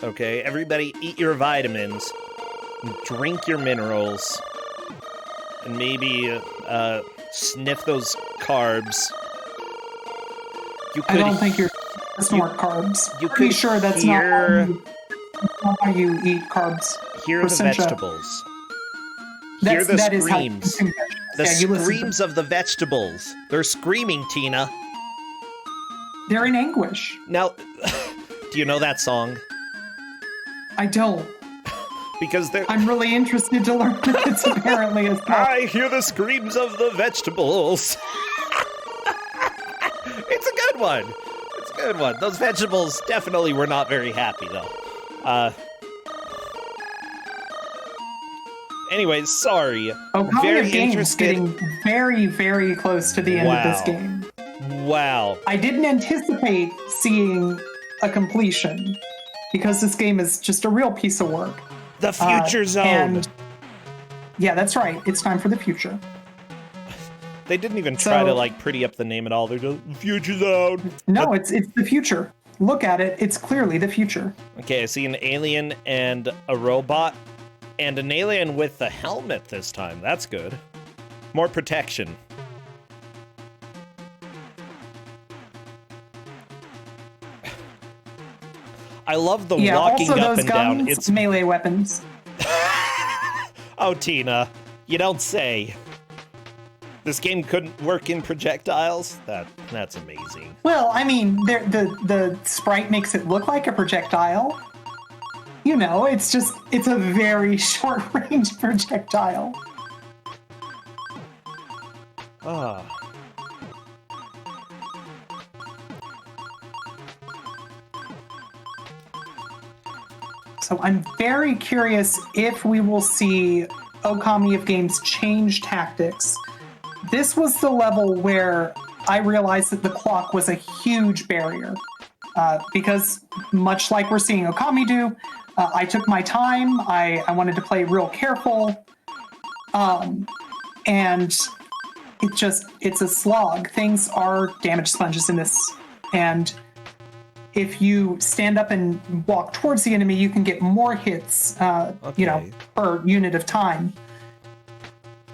Okay, everybody eat your vitamins, drink your minerals, and maybe sniff those carbs. I don't think you're snort carbs. You Pretty sure that's not how you eat carbs. Hear the vegetables. Hear the screams. The screams of the vegetables. They're screaming, Tina. They're in anguish. Now, do you know that song? I don't. Because I'm really interested to learn what it's apparently a song. I hear the screams of the vegetables. It's a good one. It's a good one. Those vegetables definitely were not very happy, though. Anyways, sorry. Very interested. Getting very, very close to the end of this game. Wow. I didn't anticipate seeing a completion because this game is just a real piece of work. The Future Zone. Yeah, that's right. It's time for the future. They didn't even try to like pretty up the name at all. They're just Future Zone. No, it's the future. Look at it. It's clearly the future. Okay, I see an alien and a robot. And an alien with a helmet this time. That's good. More protection. I love the walking also up those and guns, down. It's melee weapons. Oh, Tina, you don't say. This game couldn't work in projectiles? That's amazing. Well, I mean, the sprite makes it look like a projectile, you know, it's a very short-range projectile. Ah. So I'm very curious if we will see Okami of Games change tactics. This was the level where I realized that the clock was a huge barrier. Because much like we're seeing Okami do, I took my time. I wanted to play real careful. And it's a slog. Things are damage sponges in this. And if you stand up and walk towards the enemy, you can get more hits, per unit of time.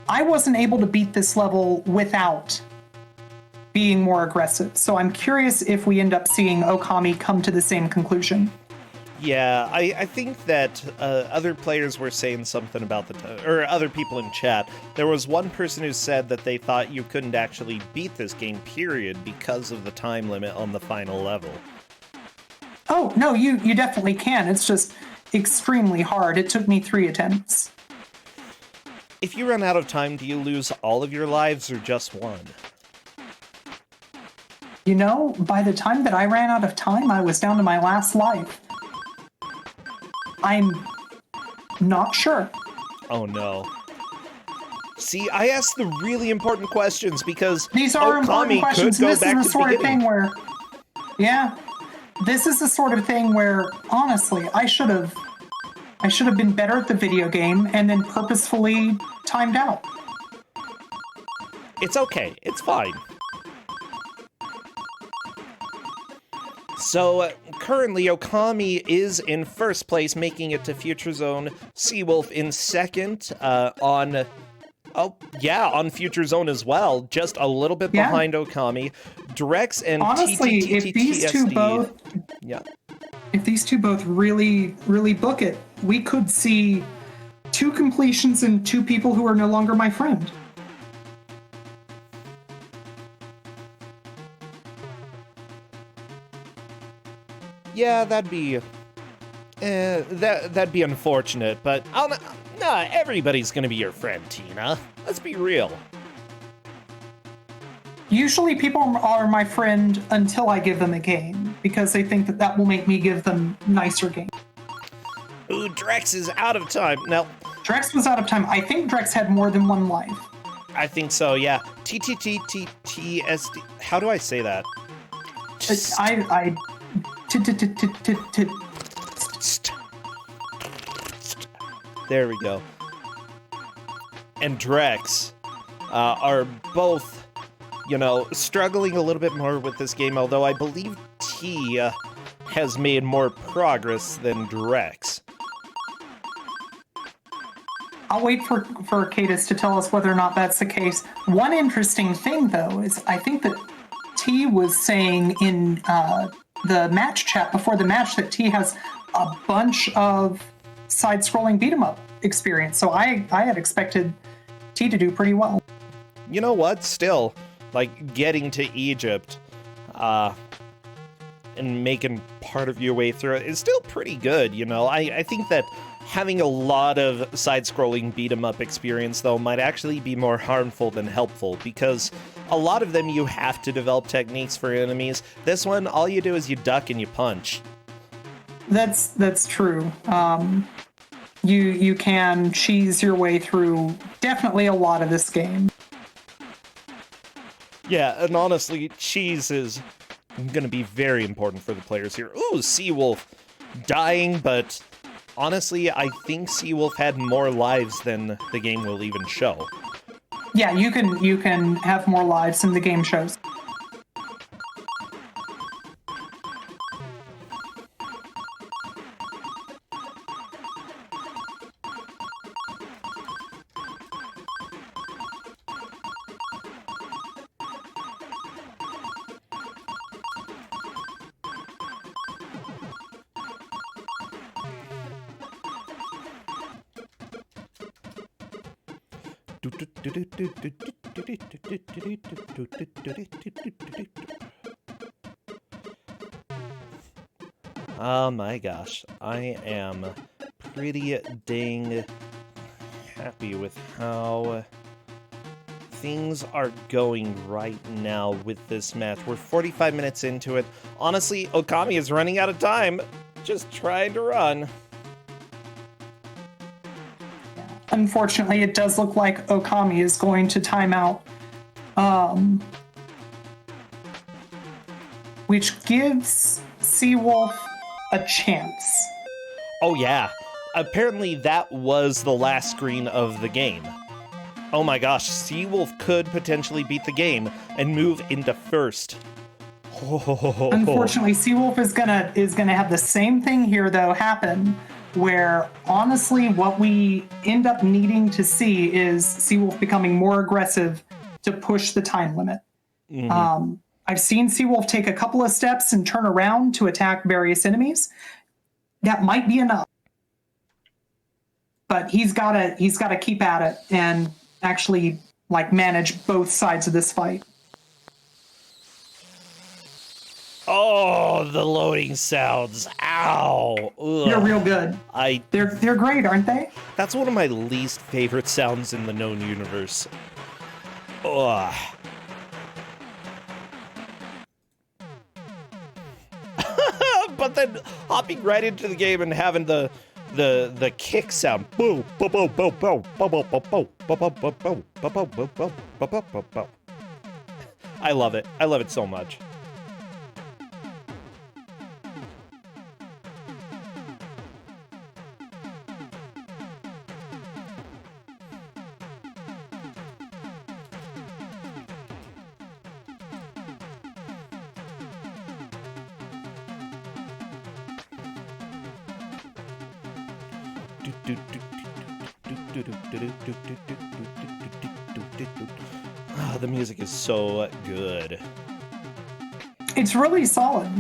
I wasn't able to beat this level without being more aggressive. So I'm curious if we end up seeing Okami come to the same conclusion. Yeah, I think that other players were saying something about or other people in chat. There was one person who said that they thought you couldn't actually beat this game, period, because of the time limit on the final level. Oh, no, you definitely can. It's just extremely hard. It took me 3 attempts. If you run out of time, do you lose all of your lives or just one? You know, by the time that I ran out of time, I was down to my last life. I'm not sure. Oh no. See, I asked the really important questions because these are important questions. Could go this back is the to sort the of thing where, this is the sort of thing where, honestly, I should have been better at the video game and then purposefully timed out. It's okay. It's fine. So, currently, Okami is in first place, making it to Future Zone. Seawolf in second, on Future Zone as well, just a little bit behind Okami. Drex and honestly, if these two both... Yeah. If these two both really, really book it, we could see 2 completions and 2 people who are no longer my friend. Yeah, that'd be unfortunate, but everybody's gonna be your friend, Tina. Let's be real. Usually people are my friend until I give them a game, because they think that will make me give them nicer games. Ooh, Drex is out of time. No. Drex was out of time. I think Drex had more than 1 life. I think so, yeah. TTTTTSD. How do I say that? There we go. And Drex are both, struggling a little bit more with this game, although I believe T has made more progress than Drex. I'll wait for Cadus to tell us whether or not that's the case. One interesting thing, though, is I think that T was saying in the match chat before the match that T has a bunch of side-scrolling beat-em-up experience, so I had expected T to do pretty well. You know what? Still, getting to Egypt and making part of your way through it is still pretty good, I think that having a lot of side-scrolling beat-em-up experience, though, might actually be more harmful than helpful, because a lot of them you have to develop techniques for enemies. This one, all you do is you duck and you punch. That's true. You can cheese your way through definitely a lot of this game. Yeah, and honestly, cheese is going to be very important for the players here. Ooh, Seawolf dying, but honestly, I think Seawolf had more lives than the game will even show. Yeah, you can have more lives than the game shows. Oh my gosh, I am pretty dang happy with how things are going right now with this match. We're 45 minutes into it. Honestly, Okami is running out of time. Just trying to run. Unfortunately, it does look like Okami is going to time out. Which gives Seawolf a chance. Oh yeah. Apparently that was the last screen of the game. Oh my gosh, Seawolf could potentially beat the game and move into first. Unfortunately, Seawolf is gonna have the same thing here though happen, where honestly what we end up needing to see is Seawolf becoming more aggressive to push the time limit. Mm-hmm. I've seen Seawolf take a couple of steps and turn around to attack various enemies. That might be enough. But he's gotta keep at it and actually like manage both sides of this fight. Oh, the loading sounds. Ow. Ugh. They're real good. They're great, aren't they? That's one of my least favorite sounds in the known universe. Ugh. But then hopping right into the game and having the kick sound. Boo, boo, boo, boo, boo, boo, boo, boo, boo, boo, boo, boo, boo, boo, boo, boo, boo, boo, boo, boo. I love it. I love it so much. The music is so good. It's really solid.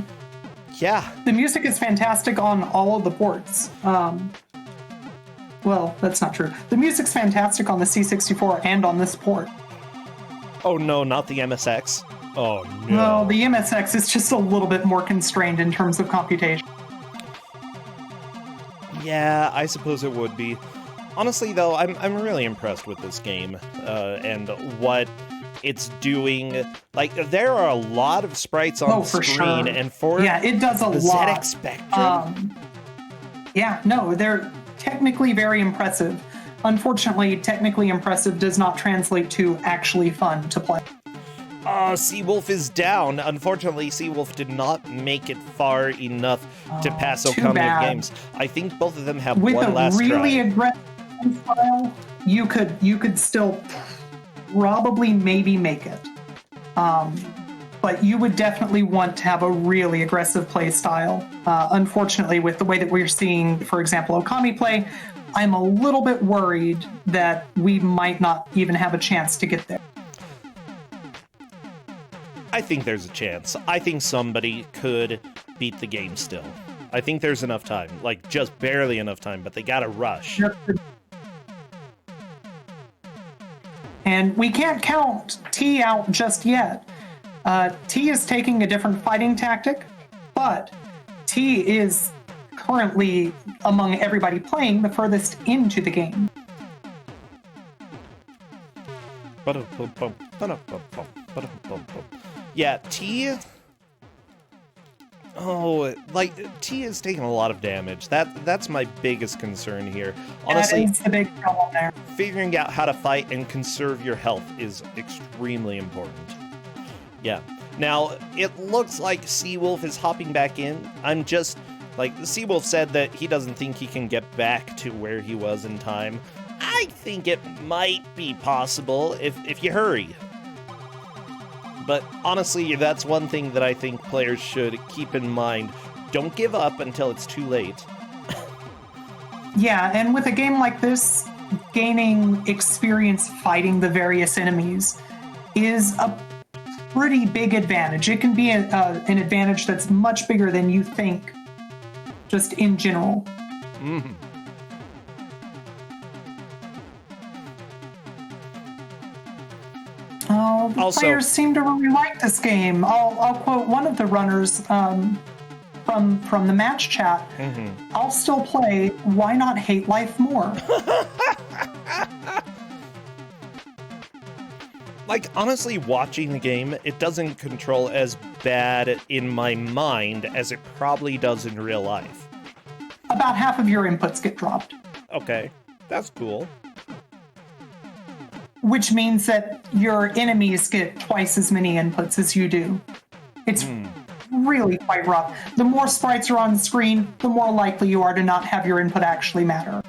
Yeah. The music is fantastic on all of the ports. Well, that's not true. The music's fantastic on the C64 and on this port. Oh no, not the MSX. Oh no. No, the MSX is just a little bit more constrained in terms of computation. Yeah, I suppose it would be. Honestly, though, I'm really impressed with this game and what it's doing. Like, there are a lot of sprites on the screen, sure. And for it does a the lot. ZX Spectrum. They're technically very impressive. Unfortunately, technically impressive does not translate to actually fun to play. Seawolf is down. Unfortunately, Seawolf did not make it far enough to pass Okami games. I think both of them have with one last try. With a really aggressive style, you could still probably maybe make it. But you would definitely want to have a really aggressive play style. Unfortunately, with the way that we're seeing, for example, Okami play, I'm a little bit worried that we might not even have a chance to get there. I think there's a chance. I think somebody could beat the game still. I think there's enough time, like just barely enough time, but they gotta rush. And we can't count T out just yet. T is taking a different fighting tactic, but T is currently, among everybody playing, the furthest into the game. Yeah, T... Oh, like, T is taking a lot of damage. That's my biggest concern here. Honestly, that is the big problem there. Figuring out how to fight and conserve your health is extremely important. Yeah. Now, it looks like Seawolf is hopping back in. I'm just... Like, Seawolf said that he doesn't think he can get back to where he was in time. I think it might be possible if you hurry. But honestly, that's one thing that I think players should keep in mind. Don't give up until it's too late. Yeah, and with a game like this, gaining experience fighting the various enemies is a pretty big advantage. It can be an advantage that's much bigger than you think, just in general. Mm-hmm. The players seem to really like this game. I'll quote one of the runners from the match chat, I'll still play Why Not Hate Life More. Like, honestly, watching the game, it doesn't control as bad in my mind as it probably does in real life. About half of your inputs get dropped. Okay, that's cool. Which means that your enemies get twice as many inputs as you do. It's really quite rough. The more sprites are on the screen, the more likely you are to not have your input actually matter.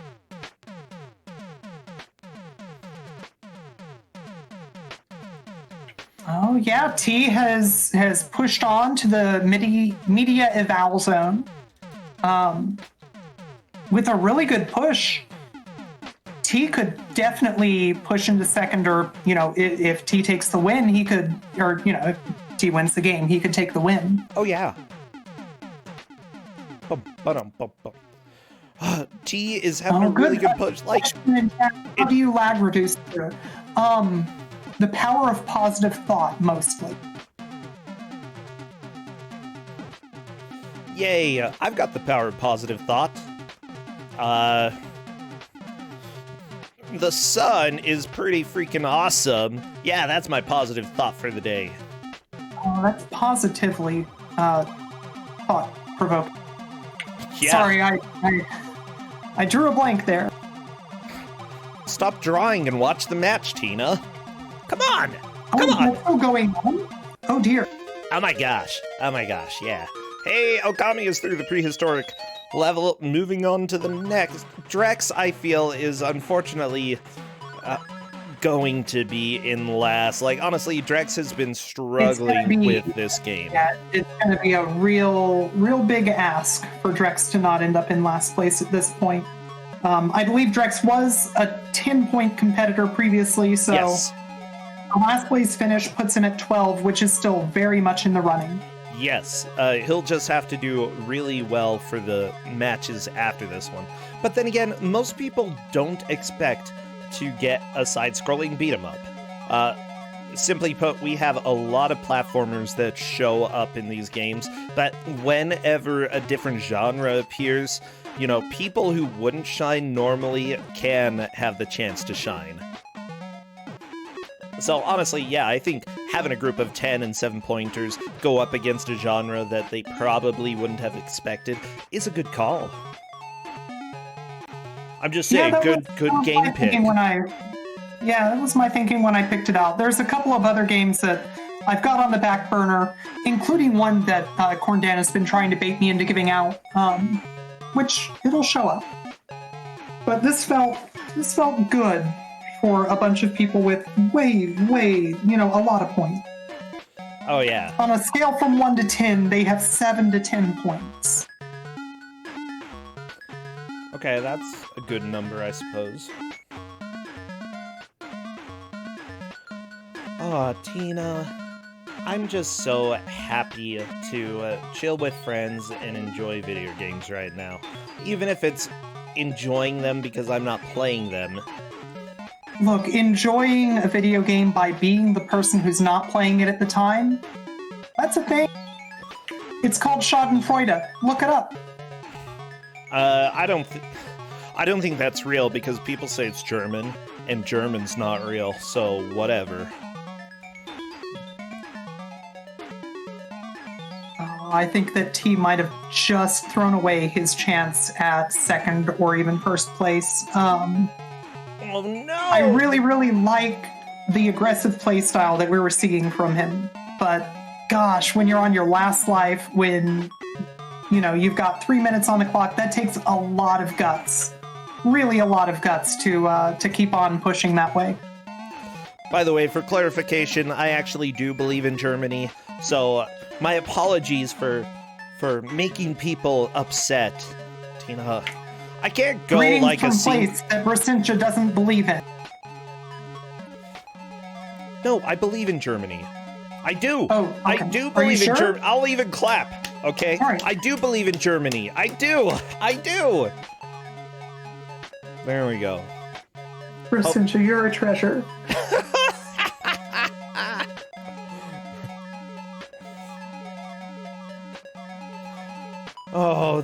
Oh yeah, T has pushed on to the media eval zone with a really good push. T could definitely push into second, or if T takes the win, he could, or if T wins the game, he could take the win. Oh yeah. T is having a really good push. Like, how do you lag reduce here? The power of positive thought, mostly. Yay, I've got the power of positive thought. The sun is pretty freaking awesome. Yeah, that's my positive thought for the day. Oh, that's positively thought-provoking. Yeah. Sorry, I drew a blank there. Stop drawing and watch the match, Tina. Come on! Come on! What's still going on? Oh dear. Oh my gosh, yeah. Hey, Okami is through the prehistoric level, moving on to the next. Drex, I feel, is unfortunately going to be in last. Like, honestly, Drex has been struggling with this game. Yeah, it's going to be a real big ask for Drex to not end up in last place at this point. I believe Drex was a 10-point competitor previously, so yes. The last place finish puts him at 12, which is still very much in the running. Yes, he'll just have to do really well for the matches after this one. But then again, most people don't expect to get a side-scrolling beat-em-up. Simply put, we have a lot of platformers that show up in these games, but whenever a different genre appears, people who wouldn't shine normally can have the chance to shine. So honestly, yeah, I think having a group of 10 and 7-pointers go up against a genre that they probably wouldn't have expected is a good call. I'm just saying, good game pick. That was my thinking when I picked it out. There's a couple of other games that I've got on the back burner, including one that Corndan has been trying to bait me into giving out, which it'll show up. But this felt good for a bunch of people with way, a lot of points. Oh, yeah. On a scale from 1 to 10, they have 7 to 10 points. Okay, that's a good number, I suppose. Oh, Tina. I'm just so happy to chill with friends and enjoy video games right now. Even if it's enjoying them because I'm not playing them. Look, enjoying a video game by being the person who's not playing it at the time, that's a thing. It's called Schadenfreude. Look it up. I don't think that's real because people say it's German, and German's not real, so whatever. I think that T might have just thrown away his chance at second or even first place. Oh no! I really like the aggressive playstyle that we were seeing from him, but gosh, when you're on your last life, when you've got 3 minutes on the clock, that takes a lot of guts. Really a lot of guts to keep on pushing that way. By the way, for clarification, I actually do believe in Germany, so my apologies for making people upset. Tina, I can't go Greetings like from a place that Racintia doesn't believe in. No, I believe in Germany. I do. Oh, okay. I do believe in Germany. I'll even clap. Okay? Right. I do believe in Germany. I do. There we go. Racintia, you're a treasure.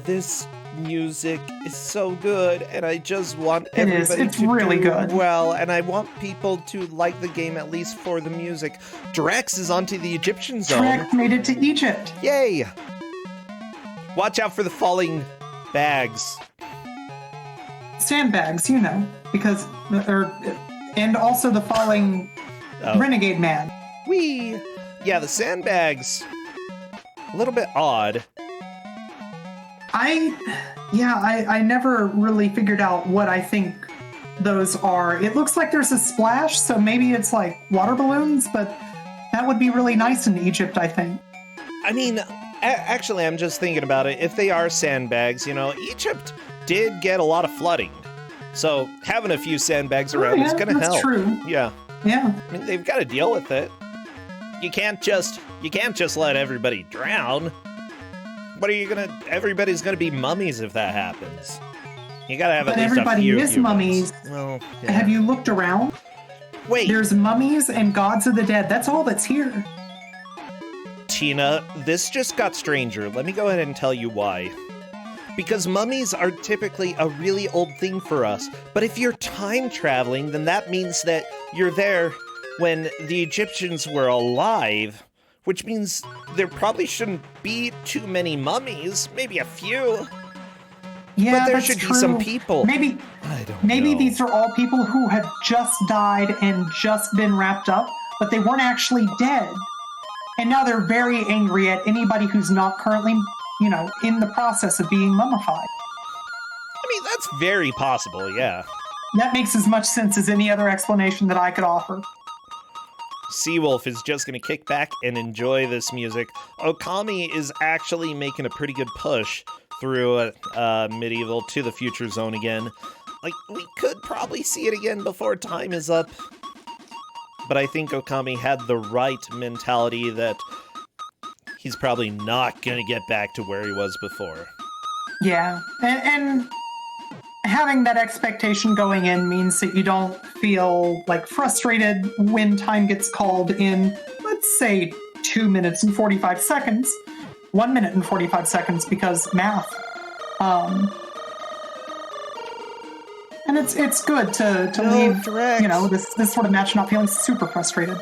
this music is so good, and I just want everybody It's to really do good. well, and I want people to like the game at least for the music. Drex is onto the Egyptian zone. Drex made it to Egypt. Yay! Watch out for the falling bags. Sandbags, you know, because and also the falling Renegade man. Whee! Yeah, the sandbags. A little bit odd. I never really figured out what I think those are. It looks like there's a splash, so maybe it's like water balloons, but that would be really nice in Egypt, I think. I mean, actually, I'm just thinking about it. If they are sandbags, Egypt did get a lot of flooding. So having a few sandbags around is going to help. That's true. Yeah. Yeah. I mean, they've got to deal with it. You can't just let everybody drown. Everybody's gonna be mummies if that happens. You gotta have at least a few. But everybody is humans. mummies. Well, yeah. Have you looked around? Wait. There's mummies and gods of the dead. That's all that's here. Tina, this just got stranger. Let me go ahead and tell you why. Because mummies are typically a really old thing for us. But if you're time traveling, then that means that you're there when the Egyptians were alive. Which means there probably shouldn't be too many mummies, maybe a few. Yeah, but there that's should true. be some people. Maybe these are all people who have just died and just been wrapped up, but they weren't actually dead. And now they're very angry at anybody who's not currently, in the process of being mummified. I mean, that's very possible, yeah. That makes as much sense as any other explanation that I could offer. Seawolf is just going to kick back and enjoy this music. Okami is actually making a pretty good push through Medieval to the Future Zone again. Like, we could probably see it again before time is up. But I think Okami had the right mentality that he's probably not going to get back to where he was before. Yeah, and having that expectation going in means that you don't feel like frustrated when time gets called in, let's say 2 minutes and 45 seconds, 1 minute and 45 seconds because math. And it's good to leave, Drex. this sort of match not feeling super frustrated.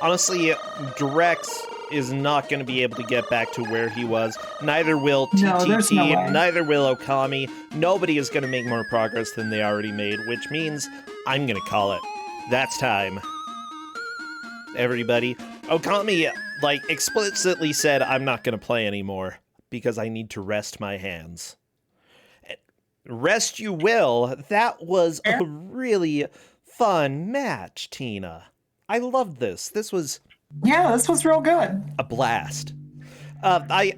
Honestly, Drex is not going to be able to get back to where he was. Neither will TTT, no way. Neither will Okami. Nobody is going to make more progress than they already made, which means I'm going to call it. That's time. Everybody. Okami, explicitly said, I'm not going to play anymore because I need to rest my hands. Rest you will. That was a really fun match, Tina. I loved this. This was... Yeah, this was real good. A blast. I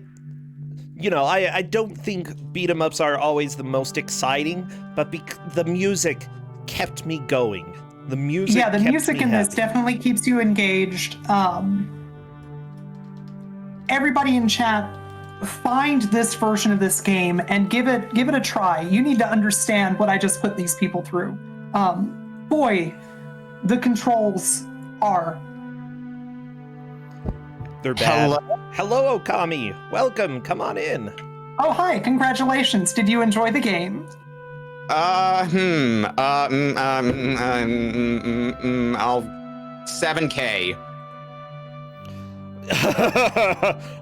don't think beat-em-ups are always the most exciting, but the music kept me going. The music in this definitely keeps you engaged. Everybody in chat, find this version of this game and give it a try. You need to understand what I just put these people through. Boy, the controls are... They're bad. Hello, Okami. Welcome. Come on in. Oh, hi. Congratulations. Did you enjoy the game? I'll 7K.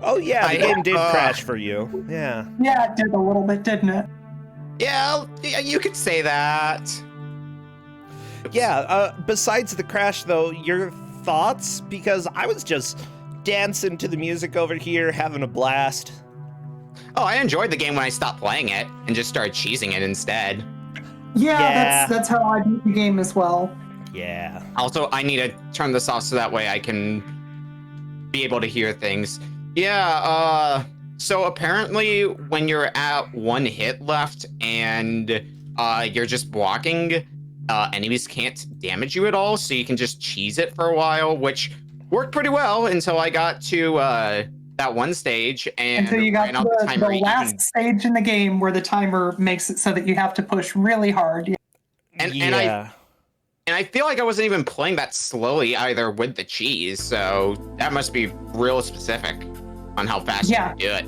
Oh, yeah, the game did crash for you. Yeah. Yeah, it did a little bit, didn't it? Yeah, you could say that. Oops. Yeah, besides the crash, though, your thoughts? Because I was just dancing to the music over here, having a blast. Oh, I enjoyed the game when I stopped playing it and just started cheesing it instead. Yeah. That's how I beat the game as well. Yeah. Also, I need to turn this off so that way I can be able to hear things. Yeah, so apparently when you're at 1 hit left and you're just blocking, enemies can't damage you at all, so you can just cheese it for a while, which worked pretty well until I got to that one stage and until you got to the last stage in the game where the timer makes it so that you have to push really hard. And I feel like I wasn't even playing that slowly either with the cheese, so that must be real specific on how fast you can do it.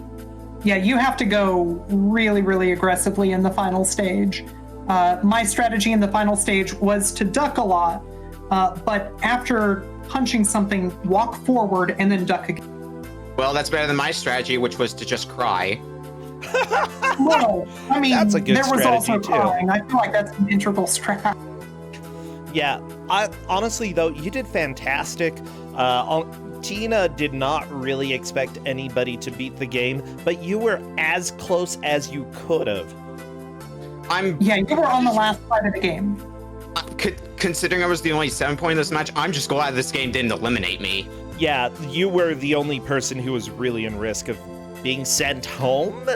Yeah, you have to go really, really aggressively in the final stage. My strategy in the final stage was to duck a lot, but after punching something, walk forward and then duck again. Well, that's better than my strategy, which was to just cry. Well, I mean, That's a good there was strategy, also too. crying. I feel like that's an integral strat. Yeah, honestly, though, you did fantastic. Tina did not really expect anybody to beat the game, but you were as close as you could have. Yeah, you were on the last side of the game. Considering I was the only 7 point in this match, I'm just glad this game didn't eliminate me. Yeah, you were the only person who was really in risk of being sent home?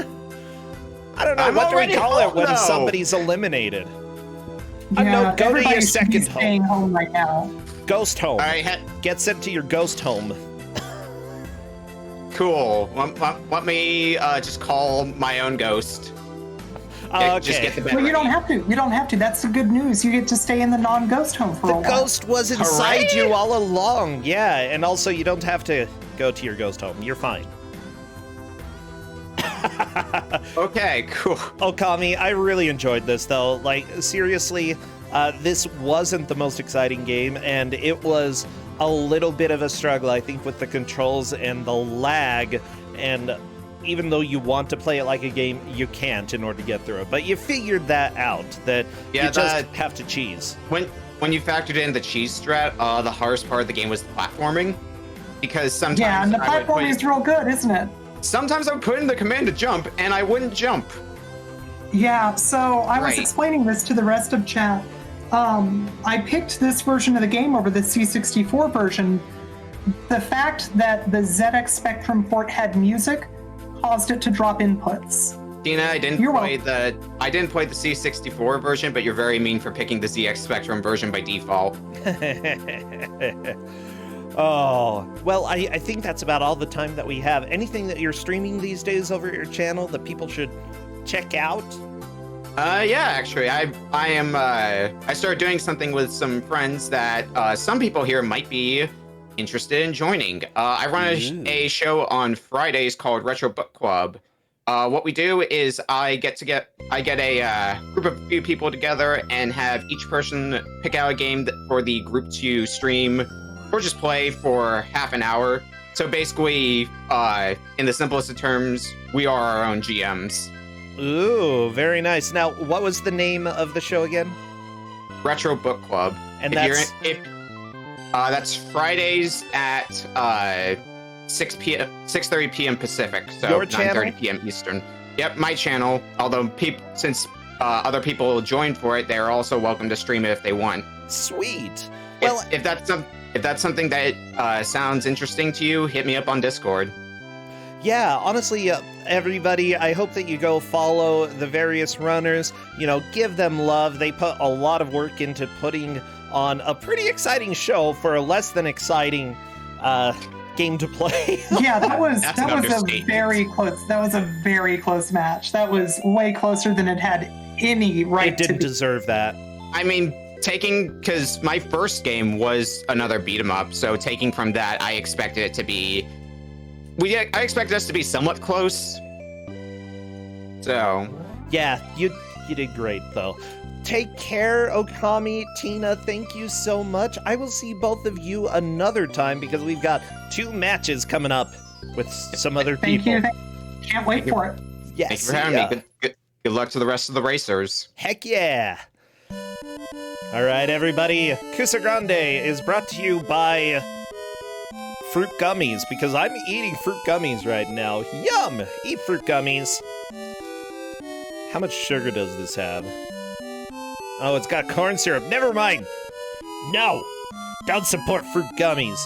I don't know, what do we call it when somebody's eliminated? Yeah, go to your second home. Staying home right now. Ghost home. All right, Get sent to your ghost home. Cool. Let me just call my own ghost. Okay. Just get the bed Well, you ready. don't have to. You don't have to. That's the good news. You get to stay in the non-ghost home for a while. The ghost was inside Hooray! you all along. Yeah, and also you don't have to go to your ghost home. You're fine. Okay, cool. Okami, I really enjoyed this, though. Like, seriously, this wasn't the most exciting game, and it was a little bit of a struggle, I think, with the controls and the lag, and even though you want to play it like a game, you can't in order to get through it. But you figured that out, that you just have to cheese. When you factored in the cheese strat, the hardest part of the game was the platforming, because sometimes and the platforming is real good, isn't it? Sometimes I would put in the command to jump, and I wouldn't jump. Yeah, so I was explaining this to the rest of chat. I picked this version of the game over the C64 version. The fact that the ZX Spectrum port had music caused it to drop inputs. Tina, I didn't play the C64 version, but you're very mean for picking the ZX Spectrum version by default. Oh, well, I think that's about all the time that we have. Anything that you're streaming these days over at your channel that people should check out? Yeah, actually, I started doing something with some friends that some people here might be interested in joining. I run a show on Fridays called Retro Book Club. What we do is I get a group of few people together and have each person pick out a game for the group to stream or just play for half an hour. So basically, in the simplest of terms, we are our own GMs. Ooh, very nice. Now, what was the name of the show again? Retro Book Club. And that's Fridays at 6:30 p.m. Pacific, so 9:30 p.m. Eastern. Yep, my channel. Although since other people joined for it, they're also welcome to stream it if they want. Sweet. Well, if that's something that sounds interesting to you, hit me up on Discord. Yeah, honestly, everybody, I hope that you go follow the various runners. You know, give them love. They put a lot of work into putting on a pretty exciting show for a less than exciting game to play. Yeah, that was a very close. That was a very close match. That was way closer than it had any right to be. It didn't deserve that. I mean, because my first game was another beat 'em up, so taking from that, I expected it to be. I expected us to be somewhat close. So. Yeah, you did great though. Take care, Okami, Tina, thank you so much. I will see both of you another time because we've got 2 matches coming up with some other people. Thank you. Can't wait for it. Yes. Thank you for having me. Good luck to the rest of the racers. Heck yeah. All right, everybody. Ku5ogrande is brought to you by fruit gummies because I'm eating fruit gummies right now. Yum! Eat fruit gummies. How much sugar does this have? Oh, it's got corn syrup. Never mind. No, don't support fruit gummies.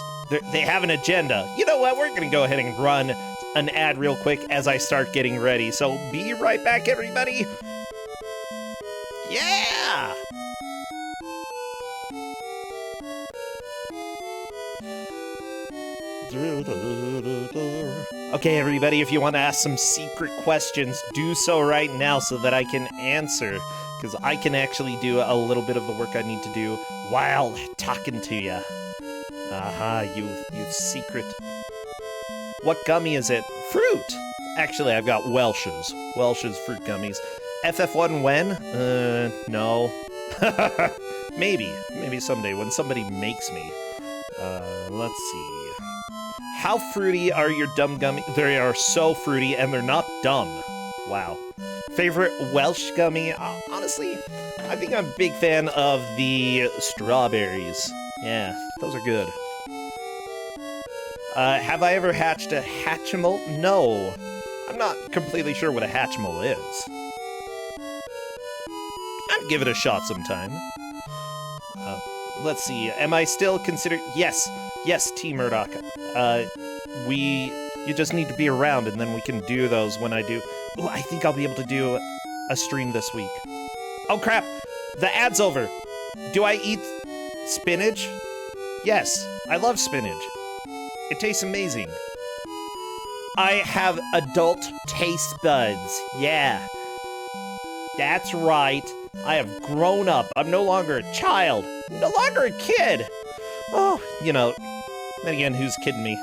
They have an agenda. You know what? We're going to go ahead and run an ad real quick as I start getting ready. So be right back, everybody. Yeah! Okay, everybody, if you want to ask some secret questions, do so right now so that I can answer. Because I can actually do a little bit of the work I need to do while talking to you. Aha, you secret. What gummy is it? Fruit! Actually, I've got Welch's. Welch's fruit gummies. FF1 when? No. Maybe. Maybe someday when somebody makes me. Let's see. How fruity are your dumb gummies? They are so fruity and they're not dumb. Wow. Favorite Welsh gummy? Honestly, I think I'm a big fan of the strawberries. Yeah, those are good. Have I ever hatched a Hatchimal? No. I'm not completely sure what a Hatchimal is. I'd give it a shot sometime. Let's see. Am I still considered? Yes. Yes, T Murdoch. You just need to be around and then we can do those when I do. Ooh, I think I'll be able to do a stream this week. Oh crap! The ad's over! Do I eat spinach? Yes, I love spinach. It tastes amazing. I have adult taste buds. Yeah. That's right. I have grown up. I'm no longer a child. I'm no longer a kid. Oh, you know, then again, who's kidding me?